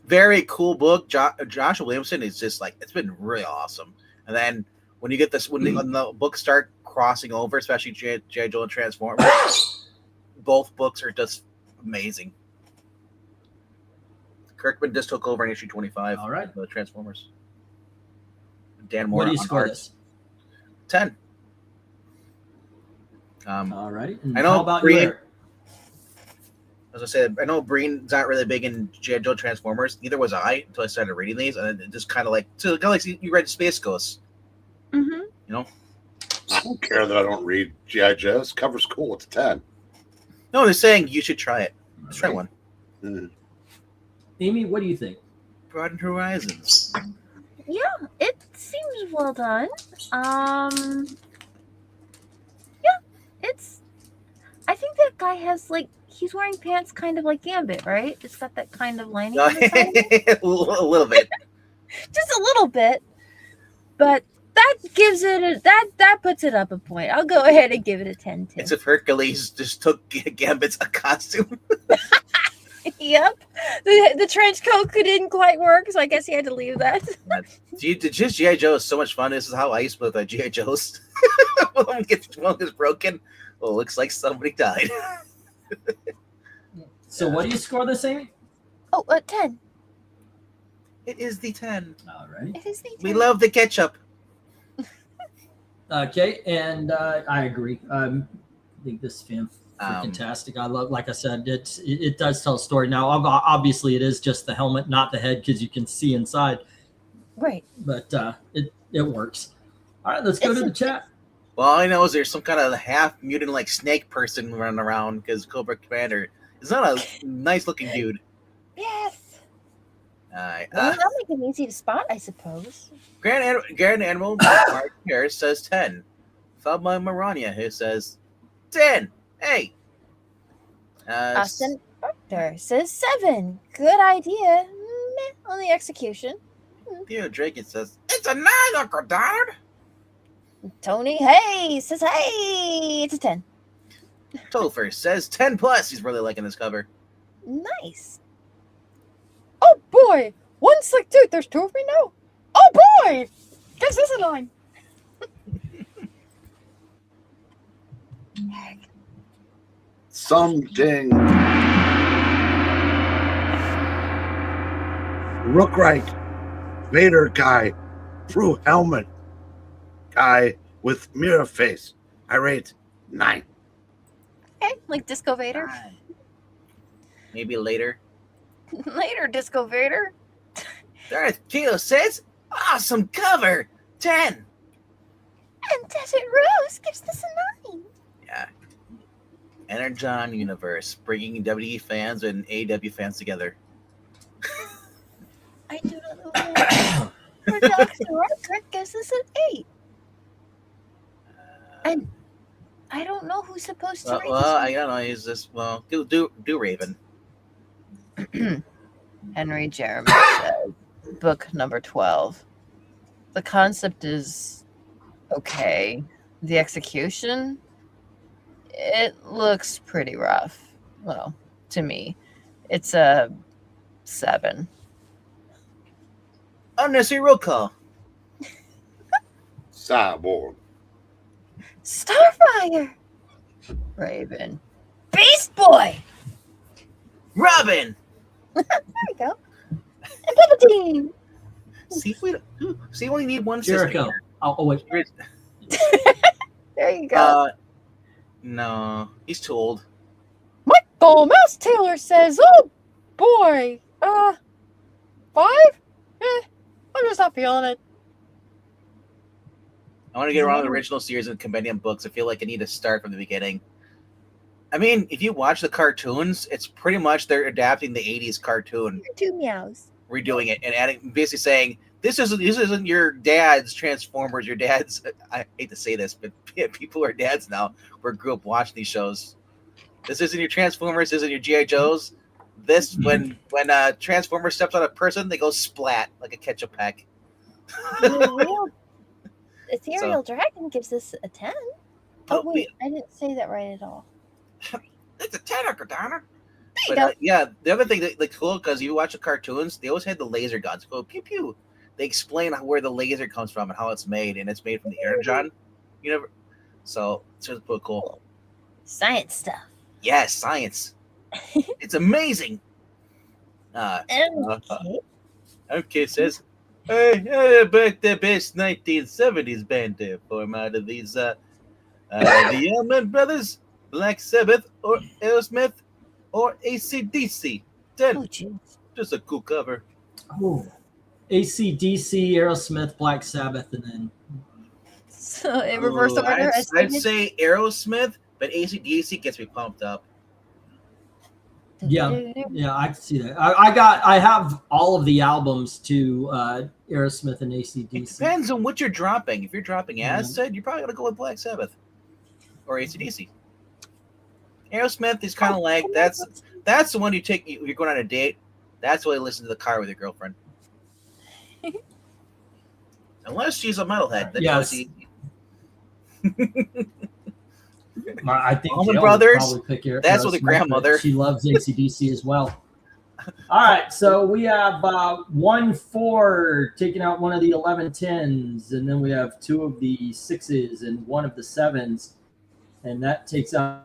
Very cool book. Joshua Williamson is just like, it's been really awesome. And then when you get this, when the books start crossing over, especially G.I. Joe and Transformers, both books are just amazing. Kirkman just took over in issue 25. All right. The Transformers. Dan Moore. What do you score this? 10. All right. I know. How about Breen, you? As I said, I know Breen's not really big in G.I. Joe Transformers. Neither was I until I started reading these, and it just kind of like you read Space Ghost. Mm-hmm. You know. I don't care that I don't read G.I. Joe's. Cover's cool. It's a 10. No, they're saying you should try it. Let's try one. Amy, what do you think? Broaden Horizons. Yeah, it seems well done. I think that guy has he's wearing pants kind of like Gambit, right? It's got that kind of lining on the side. A little bit. Just a little bit. But that gives it that puts it up a point. I'll go ahead and give it a 10 too. It's if Hercules just took Gambit's costume. Yep. The trench coat didn't quite work, so I guess he had to leave that. Just G.I. Joe is so much fun. This is how I used to play with G.I. Joe's. One gets broken. Well, it looks like somebody died. So what do you score this, Amy? Oh, 10. It is the 10. All right. It is the 10. We love the ketchup. Okay, and I agree. I think this is fantastic. I love, like I said, it does tell a story. Now, obviously, it is just the helmet, not the head, because you can see inside. Right. But it works. All right, let's go to the chat. Well, all I know is there's some kind of half mutant like snake person running around because Cobra Commander is not a nice looking dude. Yes. All right. Well, that'll make him easy to spot, I suppose. Grand Admiral Mark here says 10. Thelma Marania who says 10. Hey. Austin Proctor says 7. Good idea. Meh on the execution. Theo Drake says it's a 9, Uncle Donald. Tony Hayes says, hey, it's a 10. Topher says 10 plus. He's really liking this cover. Nice. Oh boy, one slick tooth. There's 2 of me now. Oh boy, guess this a 9. Something. Rook right. Vader guy. True helmet. Guy with mirror face. I rate 9. Okay, like Disco Vader. Maybe later. Later, Disco Vader. Darth Kilo says, awesome cover. 10. And Desert Rose gives this a 9. Yeah. Energon Universe, bringing WWE fans and AEW fans together. I do not know who. Dr. Roderick gives this an 8. And I don't know who's supposed to read this. I don't know. He's just do Raven. Henry Jeremy said, book number 12. The concept is okay. The execution, it looks pretty rough. Well, to me, it's a 7. Unnecessary roll call. Cyborg. Starfire. Raven. Beast Boy. Robin. There we go. And Palpatine. See, we only need one Jericho. sister. Oh wait. There you go. No, he's too old. Michael Mouse Taylor says, "Oh boy, 5? I'm just not feeling it." I want to get around the original series and compendium books. I feel like I need to start from the beginning. I mean, if you watch the cartoons, it's pretty much they're adapting the '80s cartoon, 2 meows, redoing it, and adding, basically saying this isn't your dad's Transformers. Your dad's. I hate to say this, but people are dads now. We grew up watching these shows. This isn't your Transformers. This isn't your G.I. Joes. This when Transformers steps on a person, they go splat like a ketchup pack. The Ethereal Dragon gives this a 10. Oh wait, I didn't say that right at all. It's a 10, Cardano. There you go. Yeah, the other thing that's cool, because you watch the cartoons, they always had the laser guns go pew pew. They explain where the laser comes from and how it's made, and it's made from the Energon universe. So it's really cool. Science stuff. Yes, science. It's amazing. MK says, "Hey, back the best 1970s band there form out of these the Allman Brothers, Black Sabbath, or Aerosmith, or AC/DC. 10. Oh, jeez. Just a cool cover." Oh, AC/DC, Aerosmith, Black Sabbath, and then. So in reverse order. I'd say Aerosmith, but AC/DC gets me pumped up. Yeah, I can see that. I have all of the albums to Aerosmith and AC/DC. It depends on what you're dropping. If you're dropping acid, you're probably gonna go with Black Sabbath or AC/DC. Aerosmith is kind of like that's the one you take. You're going on a date. That's why you listen to the car with your girlfriend. Unless she's a metalhead. Then yes. I think Allman Jill Brothers, would probably pick that's what the grandmother. She loves AC/DC as well. All right, so we have 1-4 taking out one of the 11-10s, and then we have 2 of the 6s and 1 of the 7s, and that takes out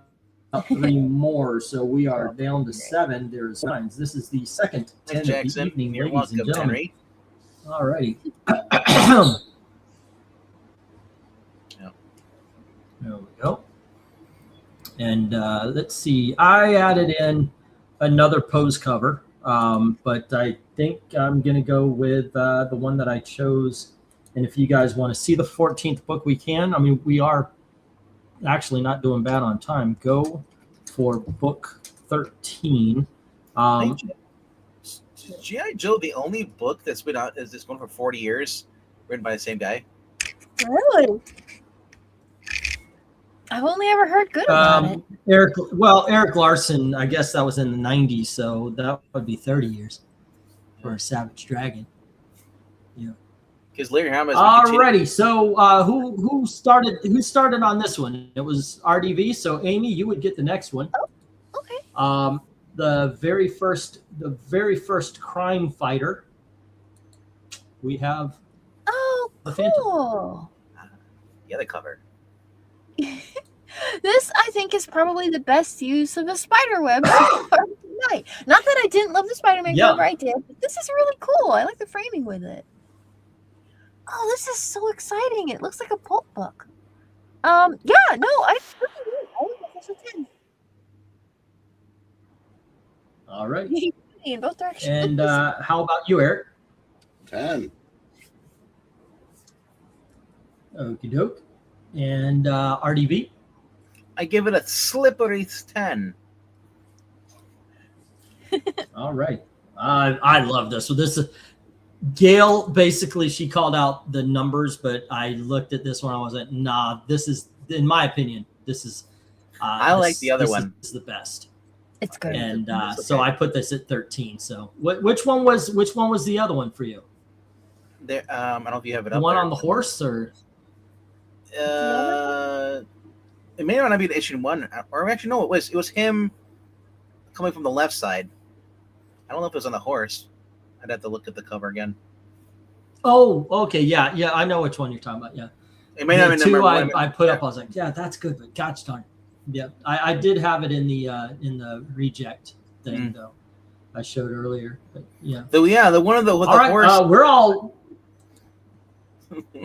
3 more. So we are down to 7. There's 9s. This is the second 10 of the evening, You're ladies and welcome, gentlemen. Henry. All righty. There we go. And let's see. I added in another pose cover, but I think I'm going to go with the one that I chose. And if you guys want to see the 14th book, we can. I mean, we are actually not doing bad on time. Go for book 13. G.I. Joe, the only book that's been out is this one for 40 years, written by the same guy. Really? I've only ever heard good about it. Eric Larson, I guess that was in the 90s, so that would be 30 years for a Savage Dragon. Yeah. Because Larry Hama. Alrighty, so who started on this one? It was RDV. So Amy, you would get the next one. Oh, okay. The very first crime fighter. We have. Oh, the cool. The other cover. This, I think, is probably the best use of a spider web so far tonight. Not that I didn't love the Spider-Man cover, I did, but this is really cool. I like the framing with it. Oh, this is so exciting. It looks like a pulp book. I think this is 10. All right. In both directions. And how about you, Eric? 10. Okie doke. And RDV? I give it a slippery 10. All right. I love this. So this is Gail. Basically, she called out the numbers, but I looked at this one. I was like, nah, this is, in my opinion, this is. I like the other one. This is the best. It's good. And so I put this at 13. So which one was the other one for you? There, I don't know if you have it the up one there. on the horse, or it may not be the issue 1, or actually no, it was him coming from the left side. I don't know if it was on the horse. I'd have to look at the cover again. Oh, okay, yeah, I know which one you're talking about. Yeah, it may not be two. I put up. I was like, yeah, that's good, but gosh darn, yeah, I did have it in the reject thing though. I showed earlier. But yeah. The one of the with All the right, horse. we're all.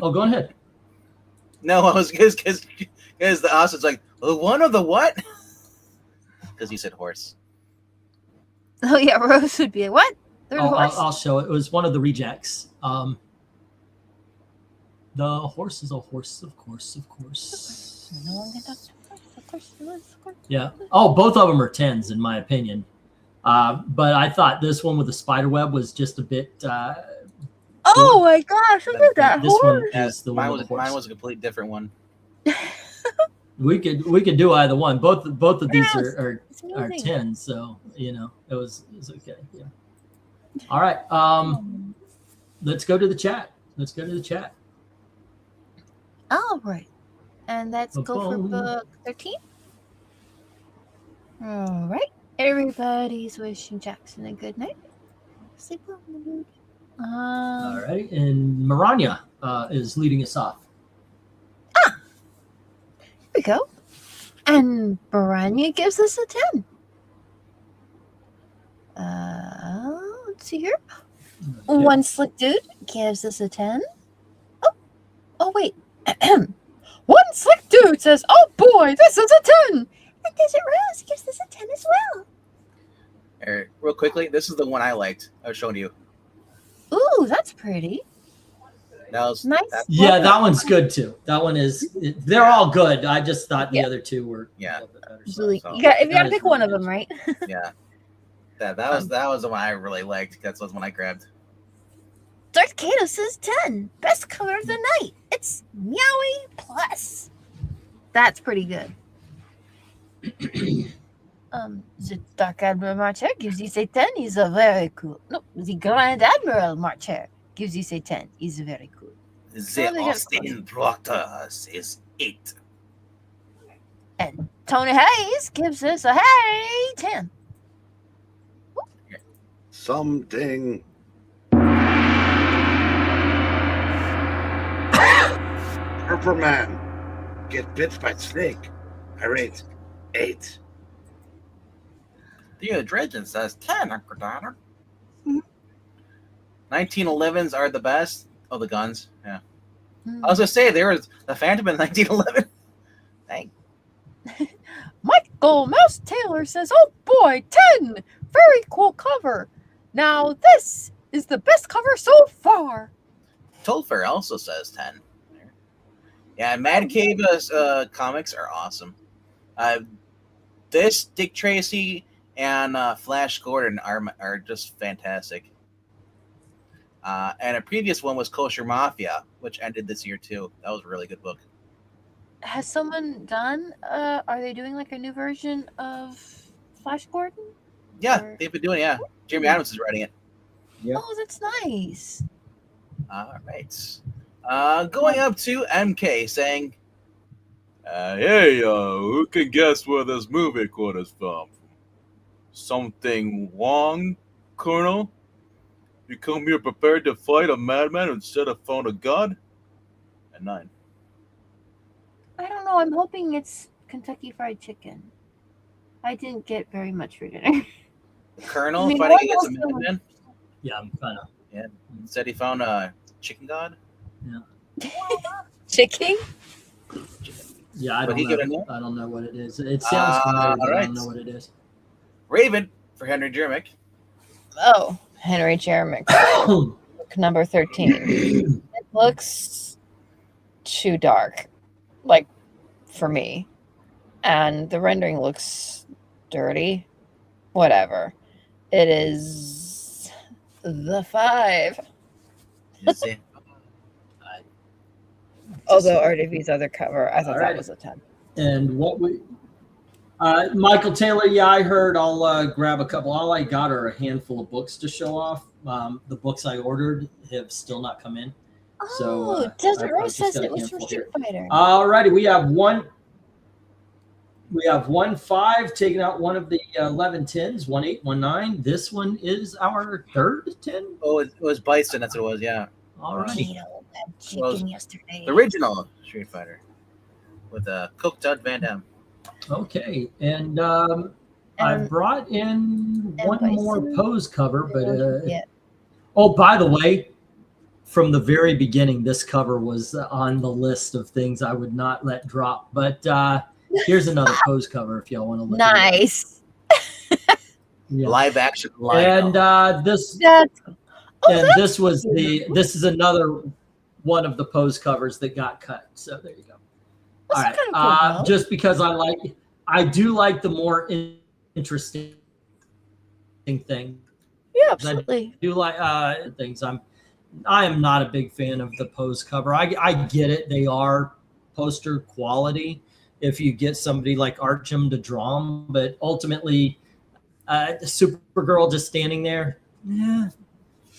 Oh, go ahead. No, I was because the Austin's like the one of the what? Because he said horse. Oh yeah, Rose would be a what? Third horse. I'll show it. It was one of the rejects. The horse is a horse, of course. No one can talk to horse. Of course. Yeah. Oh, both of them are 10s in my opinion. But I thought this one with the spider web was just a bit. Oh my gosh! Look at that This horse. one is the one with the horse. Mine was a complete different one. We could do either one. Both of these Yes, are it's amazing. 10s, so it was okay. Yeah. All right. Let's go to the chat. All right, and let's go for Ba-boom. book 13. All right, everybody's wishing Jackson a good night. Sleep well, my dude. All right, and Maranya is leading us off. Here we go. And Baranya gives us a 10. Let's see here. Okay. One slick dude gives us a 10. Oh wait. One slick dude says, "Oh boy, this is a 10." And Desert Rose gives us a 10 as well. All right, real quickly, this is the one I liked. I was showing you. Ooh, that's pretty. That was Nice. Yeah, that one's good too. That one is. They're all good. I just thought the Yeah. other two were Yeah. a little bit better. Really, So- you gotta that is pick one really of them, good. right? Yeah. That was the one I really liked. That's the one I grabbed. Darth Kato says 10. Best cover of the night. It's Meowie Plus. That's pretty good. The Dark Admiral Marcher gives you say 10. He's a very cool. No, the Grand Admiral Marcher gives you say 10. He's very cool. The they got Austin Brothers is 8. And Tony Hayes gives us a hey 10. Something. Purperman. Get bit by snake. I rate 8. The Dredgen says 10, Uncle Donner. Mhm. 1911s are the best. Oh, the guns. Yeah. Hmm. I was gonna say there was the Phantom in 1911. Dang. Michael Mouse Taylor says, "Oh boy, 10! Very cool cover. Now this is the best cover so far." Tolfer also says 10. Yeah, Mad Cave comics are awesome. This Dick Tracy and Flash Gordon are just fantastic. And a previous one was Kosher Mafia, which ended this year too. That was a really good book. Has someone done? Are they doing like a new version of Flash Gordon? Yeah, Or- they've been doing it. Yeah, Jeremy Adams is writing it. Yep. Oh, that's nice. All right. Going up to MK saying, "Hey, who can guess where this movie quote is from? Something wrong, Colonel? You come here prepared to fight a madman instead of phone a god?" And 9. I don't know. I'm hoping it's Kentucky Fried Chicken. I didn't get very much for dinner. The Colonel I mean, fighting what against a else madman Yeah, I'm kind of. said he found a chicken god. Chicken? Yeah, I But don't he know. got a name? I don't know what it is. It sounds familiar, but I alright. don't know what it is. Raven for Henry Jermick. Oh, Henry Jeremic. Book number 13. It looks too dark, like for me, and the rendering looks dirty. Whatever. It is the 5. Is it? Although RDV's other cover, I thought Alright. that was a 10. And what we, Michael Taylor, yeah, I heard. I'll grab a couple. All I got are a handful of books to show off. The books I ordered have still not come in. So, Oh, Desert I've Rose just says got a it was from handful Street here. Fighter. Alrighty, we have one 5 taking out one of the 11 10s, 1 8, 1 9. This one is our third 10. Oh, it was Bison. That's what it was. Yeah, Alrighty. Kato had chicken Well, yesterday. the original Street Fighter with cooked out Van Damme. Okay, and I And- brought in and one more Bison. pose cover, but Yeah. oh, by the way, from the very beginning, this cover was on the list of things I would not let drop. But here's another pose cover if y'all want to look at it. Nice. Yeah. Live action Lionel. And this That's and this was this is another one of the pose covers that got cut. So there you go. All right. kind of cool, Just because I do like the more interesting thing. yeah, absolutely. I do like things. I am not a big fan of the pose cover. I get it. They are poster quality if you get somebody like Archim to draw them, but ultimately, Supergirl just standing there, yeah,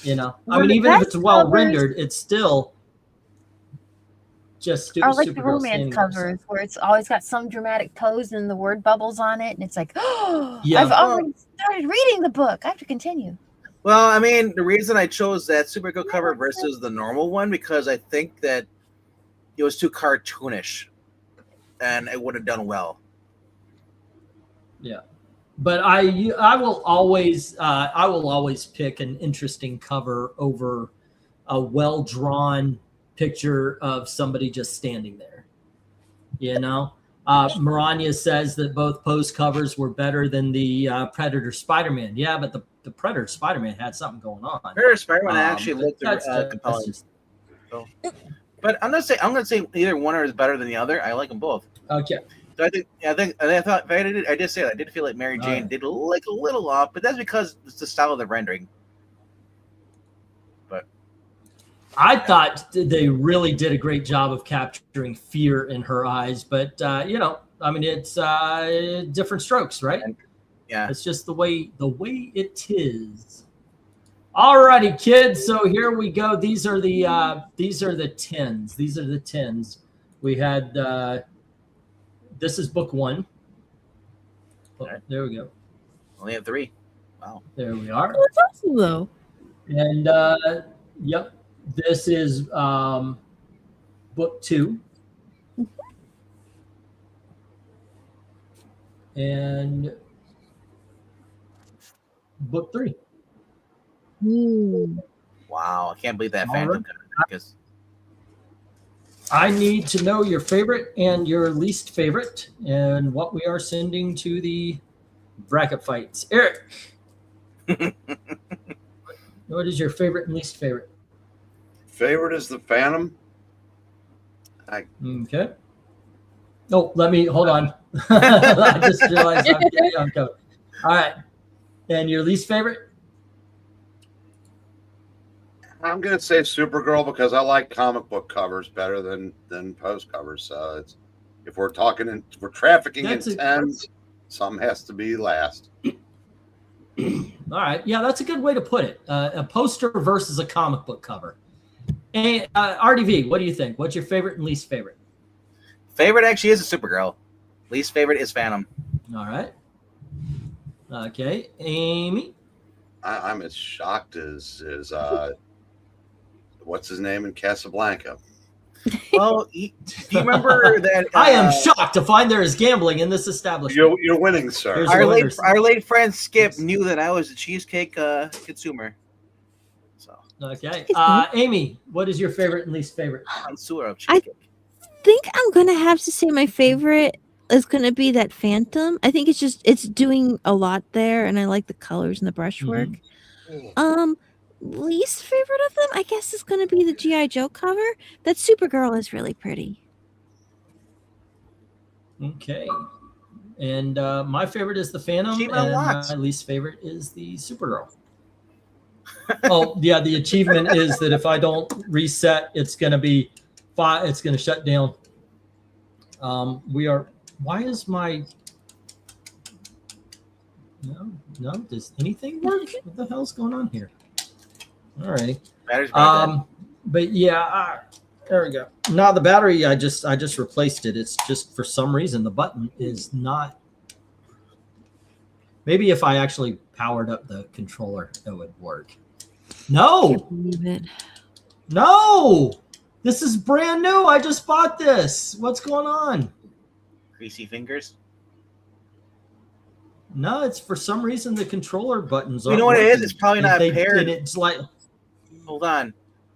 you know. I mean, even if it's well rendered, it's still just I like the Supergirl romance standing covers there, so. where it's always got some dramatic pose and the word bubbles on it, and it's like, oh, Yeah. I've already started reading the book. I have to continue. Well, I mean, the reason I chose that Supergirl cover versus the normal one because I think that it was too cartoonish, and it would have done well. Yeah, but I will always pick an interesting cover over a well drawn picture of somebody just standing there. You know, Maranya says that both pose covers were better than the Predator Spider-Man. Yeah, but the Predator Spider-Man had something going on. Predator Spider-Man actually looked that's compelling. just- But I'm gonna say either one is better than the other. I like them both. okay. So I did say that I did feel like Mary Jane did look a little off, but that's because it's the style of the rendering. But I thought they really did a great job of capturing fear in her eyes, but you know, I mean, it's different strokes, right? yeah, It's just the way it is. All righty, kids. So here we go. These are the 10s. These are the 10s. We had this is book 1. Oh, there we go. only have 3. Wow. There we are. That's awesome, though. And yep, this is book 2. And book 3. Wow, I can't believe that All Phantom right. cover because I need to know your favorite and your least favorite and what we are sending to the bracket fights. Eric, what is your favorite and least favorite? Favorite is the Phantom. Okay. Oh, hold on. I just realized I'm getting on code. All right. And your least favorite? I'm gonna say Supergirl because I like comic book covers better than post covers. So it's if we're trafficking in tens, some has to be last. All right. Yeah, that's a good way to put it. A poster versus a comic book cover. And RDV, what do you think? What's your favorite and least favorite? favorite actually is a Supergirl. Least favorite is Phantom. All right. Okay, Amy. I'm as shocked as what's his name in Casablanca. Well, do you remember that? I am shocked to find there is gambling in this establishment. You're winning, sir. Here's Our late friend Skip knew that I was a cheesecake consumer. So Okay, Amy, what is your favorite and least favorite? connoisseur of cheesecake. I think I'm gonna have to say my favorite is gonna be that Phantom. I think it's doing a lot there, and I like the colors and the brushwork. Least favorite of them, I guess, is gonna be the G.I. Joe cover. That Supergirl is really pretty. Okay, and my favorite is the Phantom, Achievement and unlocked. my least favorite is the Supergirl. Oh yeah, the achievement is that if I don't reset, it's gonna be it's gonna shut down. Why is my no? Does anything work? What the hell's going on here? All right. Battery's about dead. But yeah, there we go. Now the battery, I just replaced it. It's just for some reason the button is not. Maybe if I actually powered up the controller, it would work. No, Believe it. no, this is brand new. I just bought this. What's going on? Greasy fingers. No, it's for some reason the controller buttons are. You know what it is? It's probably not paired. paired. And it's like, hold on.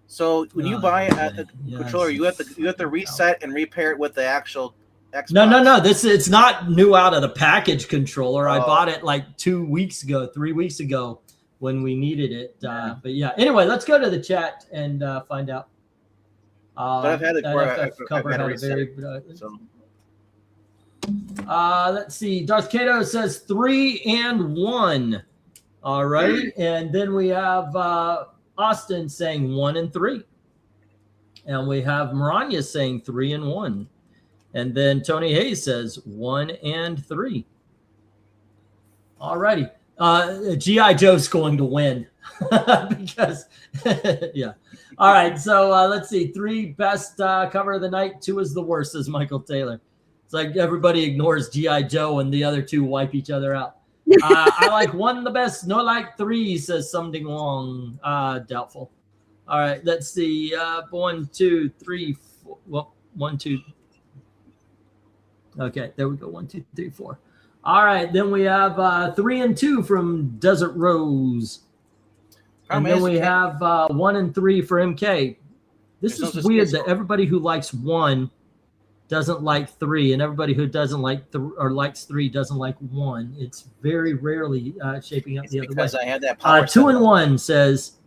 So when you buy the controller, you have to reset and repair it with the actual Xbox. No. It's not new out of the package controller. I bought it like 3 weeks ago when we needed it. But yeah. Anyway, let's go to the chat and find out. But I've had it cover had a very. Let's see. Darth Kato says 3 and 1. All right, and then we have Austin saying 1 and 3, and we have Maranya saying 3 and 1, and then Tony Hayes says 1 and 3. All righty. GI Joe's going to win because yeah. All right, so let's see. 3 best cover of the night. 2 is the worst, says Michael Taylor. It's like everybody ignores GI Joe and the other 2 wipe each other out. I like 1 the best. No, like 3, says something wrong. Doubtful. All right, let's see. 1, 2, 3, 4. Well, 1, 2. Okay, there we go. 1, 2, 3, 4. All right, then we have 3 and 2 from Desert Rose. And then we have 1 and 3 for MK. This is weird that everybody who likes 1 doesn't like 3, and everybody who doesn't like or likes 3 doesn't like 1. It's very rarely shaping up the other way. Because I had that power. 2 and 1 says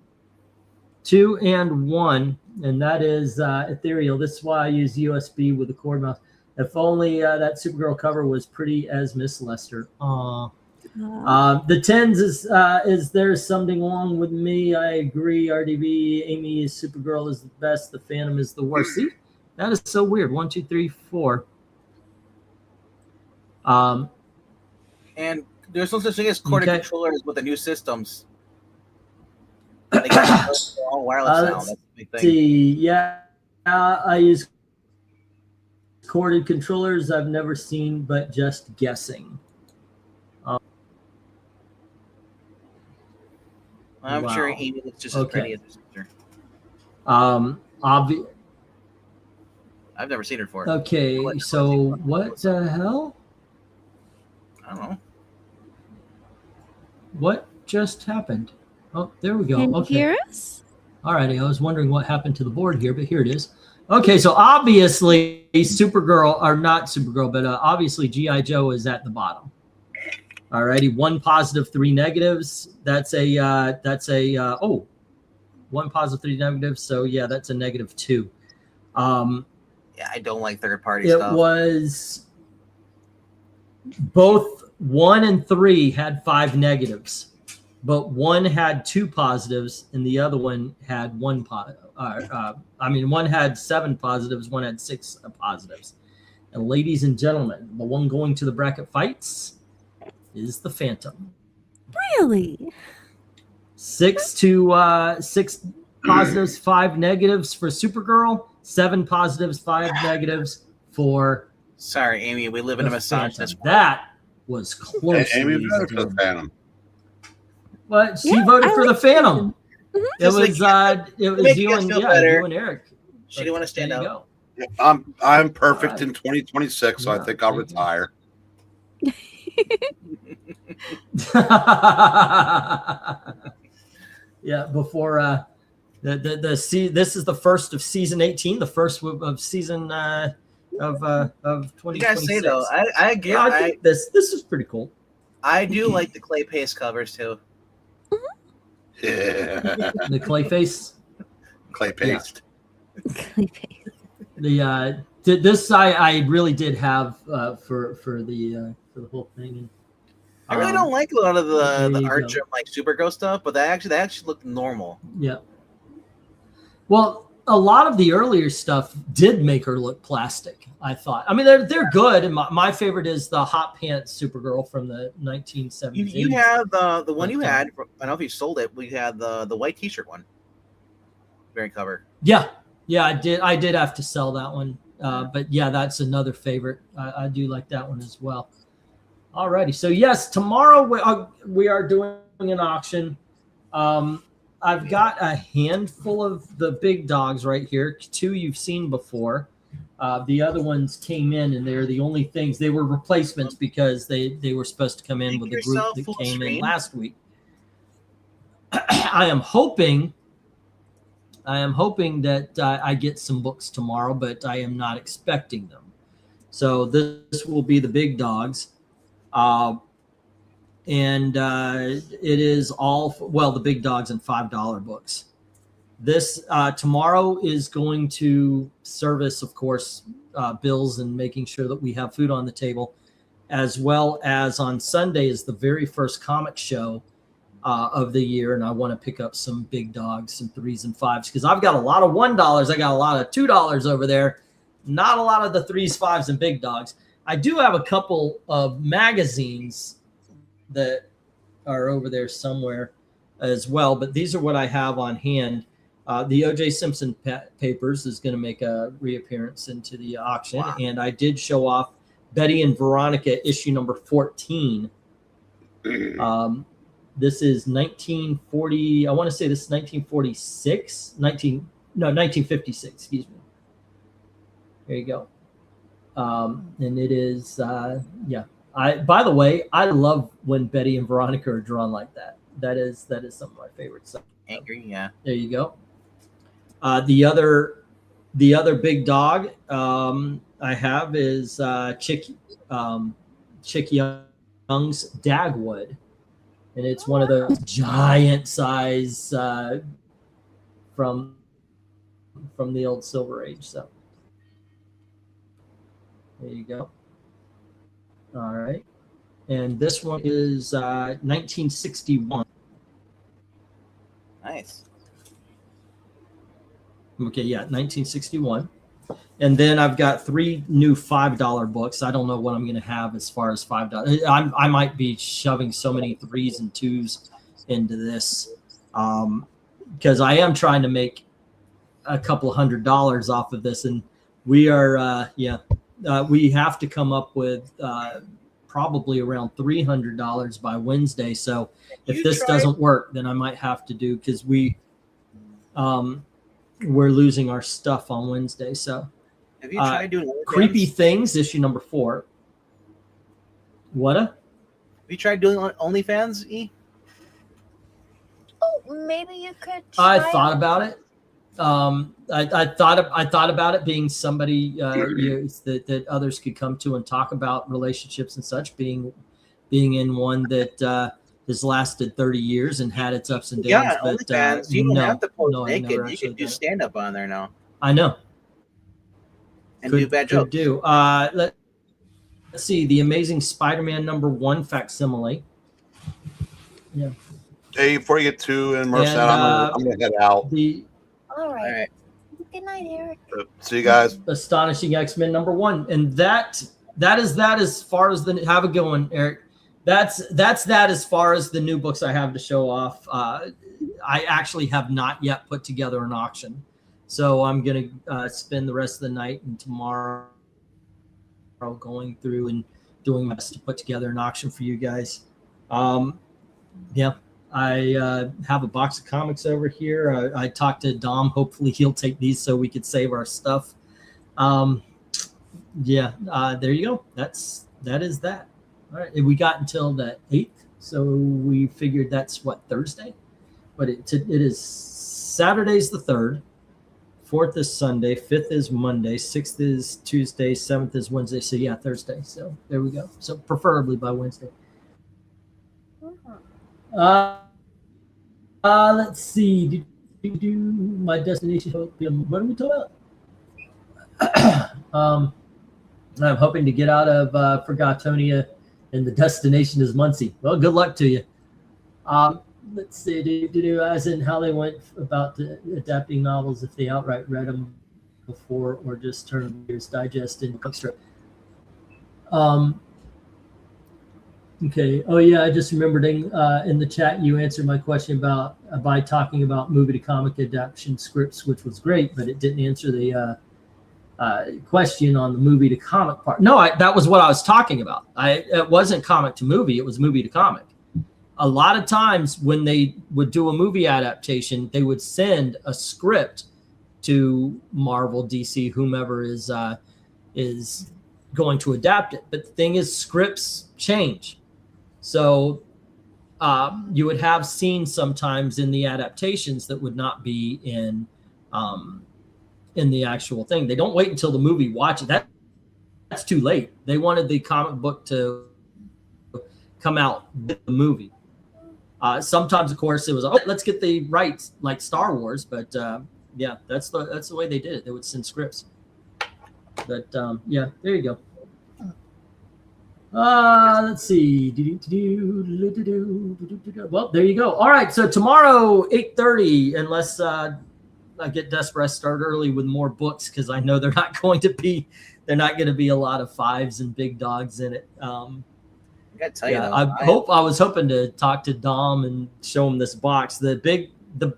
2 and 1, and that is ethereal. This is why I use USB with the cord mouse. If only that Supergirl cover was pretty as Miss Lester. Aww. The 10s is there's something wrong with me. I agree. RDB, Amy is Supergirl is the best. The Phantom is the worst. See, that is so weird. 1, 2, 3, 4. And there's no such thing as corded controllers with the new systems. They got all wireless now. That's the big thing. See, yeah, I use corded controllers. I've never seen, but just guessing. I'm sure Amy looks just as pretty as her sister. I've never seen her before. Okay, so what the hell? I don't know. What just happened? Oh, there we go. Can you hear us? All righty. I was wondering what happened to the board here, but here it is. Okay, so obviously Supergirl, or not Supergirl, but obviously G.I. Joe is at the bottom. All righty, 1 positive, 3 negatives. That's a 1 positive, 3 negatives. So yeah, that's a -2. Yeah, I don't like third-party stuff. It was both 1 and 3 had 5 negatives, but one had 2 positives and the other one had 1 positive. One had 7 positives, one had 6 positives. And ladies and gentlemen, the one going to the bracket fights is the Phantom. Really? 6 positives, 5 negatives for Supergirl. 7 positives, 5 negatives for. Sorry, Amy. We live in a misogynist. That was close. Amy voted for the Phantom. But she voted for the Phantom. Mm-hmm. It was you and Eric. She didn't want to stand out. I'm perfect in 2026, so I think I'll retire. Yeah, before this is the first of season 18, the first of season of 2026. You guys say though, I think this is pretty cool. I do like the clay paste covers too. Yeah. The clay face, clay paste. Yeah. Clay paste. This I really did have for the whole thing. I really don't like a lot of the art gem like Supergirl stuff, but that actually looked normal. Yeah. Well, a lot of the earlier stuff did make her look plastic, I thought. I mean, they're good. And my favorite is the hot pants Supergirl from the 1970s. You have the one you had. I don't know if you sold it. We had the white T-shirt one. Variant cover. Yeah, I did have to sell that one. But yeah, that's another favorite. I do like that one as well. Alrighty, so yes, tomorrow we are doing an auction. I've got a handful of the big dogs right here. 2 you've seen before. The other ones came in, and they're the only things. They were replacements because they were supposed to come in with the group that came in last week. I am hoping that I get some books tomorrow, but I am not expecting them. So this will be the big dogs. And it is all, the big dogs and $5 books. This tomorrow is going to service, of course, bills and making sure that we have food on the table, as well as on Sunday is the very first comic show of the year. And I want to pick up some big dogs, some 3s and 5s, because I've got a lot of $1. I got a lot of $2 over there. Not a lot of the 3s, 5s, and big dogs. I do have a couple of magazines that are over there somewhere as well, but these are what I have on hand. The O.J. Simpson papers is going to make a reappearance into the auction. Wow. And I did show off Betty and Veronica issue number 14. This is 1940. I want to say this is 1946. 1956. Excuse me. There you go. And it is, yeah. By the way, I love when Betty and Veronica are drawn like that. That is some of my favorite stuff. Angry, yeah. There you go. The other big dog I have is Chick Young's Dagwood, and it's one of those giant size from the old Silver Age. So there you go. All right, and this one is 1961. Nice. Okay, yeah, 1961. And then I've got 3 new $5 books. I don't know what I'm going to have as far as $5. I might be shoving so many 3s and 2s into this because I am trying to make a couple $100 off of this. And we are, we have to come up with probably around $300 by Wednesday. So if this doesn't work, then I might have to do, because we're losing our stuff on Wednesday. So have you tried doing Creepy Things issue number 4? What? Have you tried doing OnlyFans, E? Oh, maybe you could try. I thought about it. I thought about it being somebody that others could come to and talk about relationships and such, being in one that has lasted 30 years and had its ups and downs. Yeah, but OnlyFans, you don't have to post naked. You can do stand up on there now. I know. And do bad jokes. Let's see, The Amazing Spider-Man number 1 facsimile. Yeah. Hey, before you get to and Marcel, I'm gonna head out. All right. Good night, Eric. See you guys. Astonishing X-Men number 1, and that is as far as the have a good one, Eric. That's as far as the new books I have to show off. I actually have not yet put together an auction, so I'm gonna spend the rest of the night and tomorrow going through and doing my best to put together an auction for you guys. Yeah. I have a box of comics over here. I talked to Dom. Hopefully he'll take these so we could save our stuff. There you go. That is that. All right. We got until the 8th. So we figured that's Thursday? But it is Saturday's the 3rd. 4th is Sunday. 5th is Monday. 6th is Tuesday. 7th is Wednesday. So yeah, Thursday. So there we go. So preferably by Wednesday. Let's see. My destination. What are we talking about? I'm hoping to get out of Forgotonia, and the destination is Muncie. Well, good luck to you. Let's see. As in how they went about adapting novels, if they outright read them before or just turn them Reader's Digest into book strip. Okay. Oh yeah, I just remembered in the chat you answered my question about by talking about movie to comic adaptation scripts, which was great, but it didn't answer the question on the movie to comic part. No, that was what I was talking about. It wasn't comic to movie; it was movie to comic. A lot of times when they would do a movie adaptation, they would send a script to Marvel, DC, whomever is is going to adapt it. But the thing is, scripts change. So you would have scenes sometimes in the adaptations that would not be in the actual thing. They don't wait until the movie watches. That's too late. They wanted the comic book to come out with the movie. Sometimes, of course, it was, oh, let's get the rights like Star Wars. But yeah, that's the way they did it. They would send scripts. But yeah, there you go. Let's see. Well, there you go. All right. So tomorrow, 8:30, unless I get desperate, start early with more books because I know they're not going to be a lot of fives and big dogs in it. I gotta tell you, I was hoping to talk to Dom and show him this box. A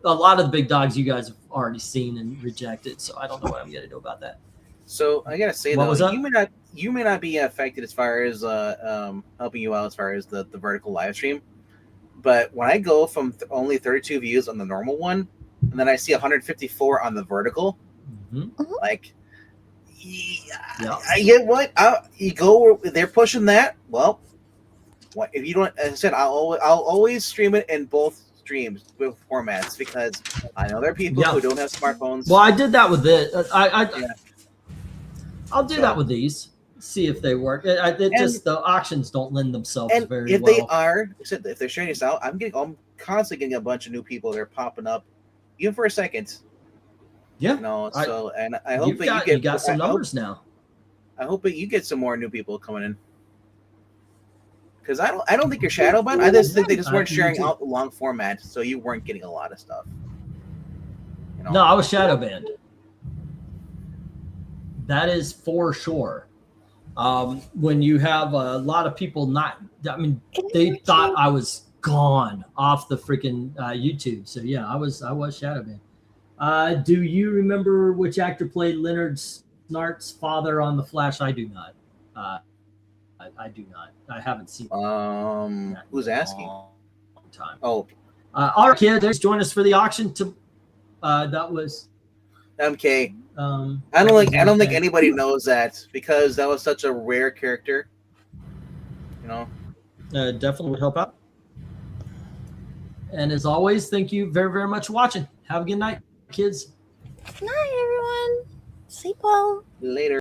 lot of the big dogs you guys have already seen and rejected, so I don't know what I'm gonna do about that. So I gotta say though, you may not be affected as far as helping you out as far as the vertical live stream, but when I go from only 32 views on the normal one, and then I see 154 on the vertical, like, I get what you go. They're pushing that. Well, what if you don't? As I said, I'll always stream it in both streams with formats because I know there are people who don't have smartphones. Well, I did that with it. I'll do that with these. See if they work. Just the auctions don't lend themselves very well. If they are, if they're sharing this out, I'm constantly getting a bunch of new people that are popping up, even for a second. Yeah. And I hope that you got some numbers now. I hope that you get some more new people coming in. Because I don't think you're shadow banned. I just think they just weren't sharing out the long format, so you weren't getting a lot of stuff. No, I was shadow banned. That is for sure. When you have a lot of people they thought I was gone off the freaking YouTube. So yeah, I was shadow banned. Do you remember which actor played Leonard Snart's father on The Flash? I do not. I do not. I haven't seen. Who's asking? Time. Oh, our kid, there's join us for the auction. That was MK. I don't think anybody knows that because that was such a rare character. Definitely would help out. And as always, thank you very, very much for watching. Have a good night, kids. Good night, everyone. Sleep well. Later.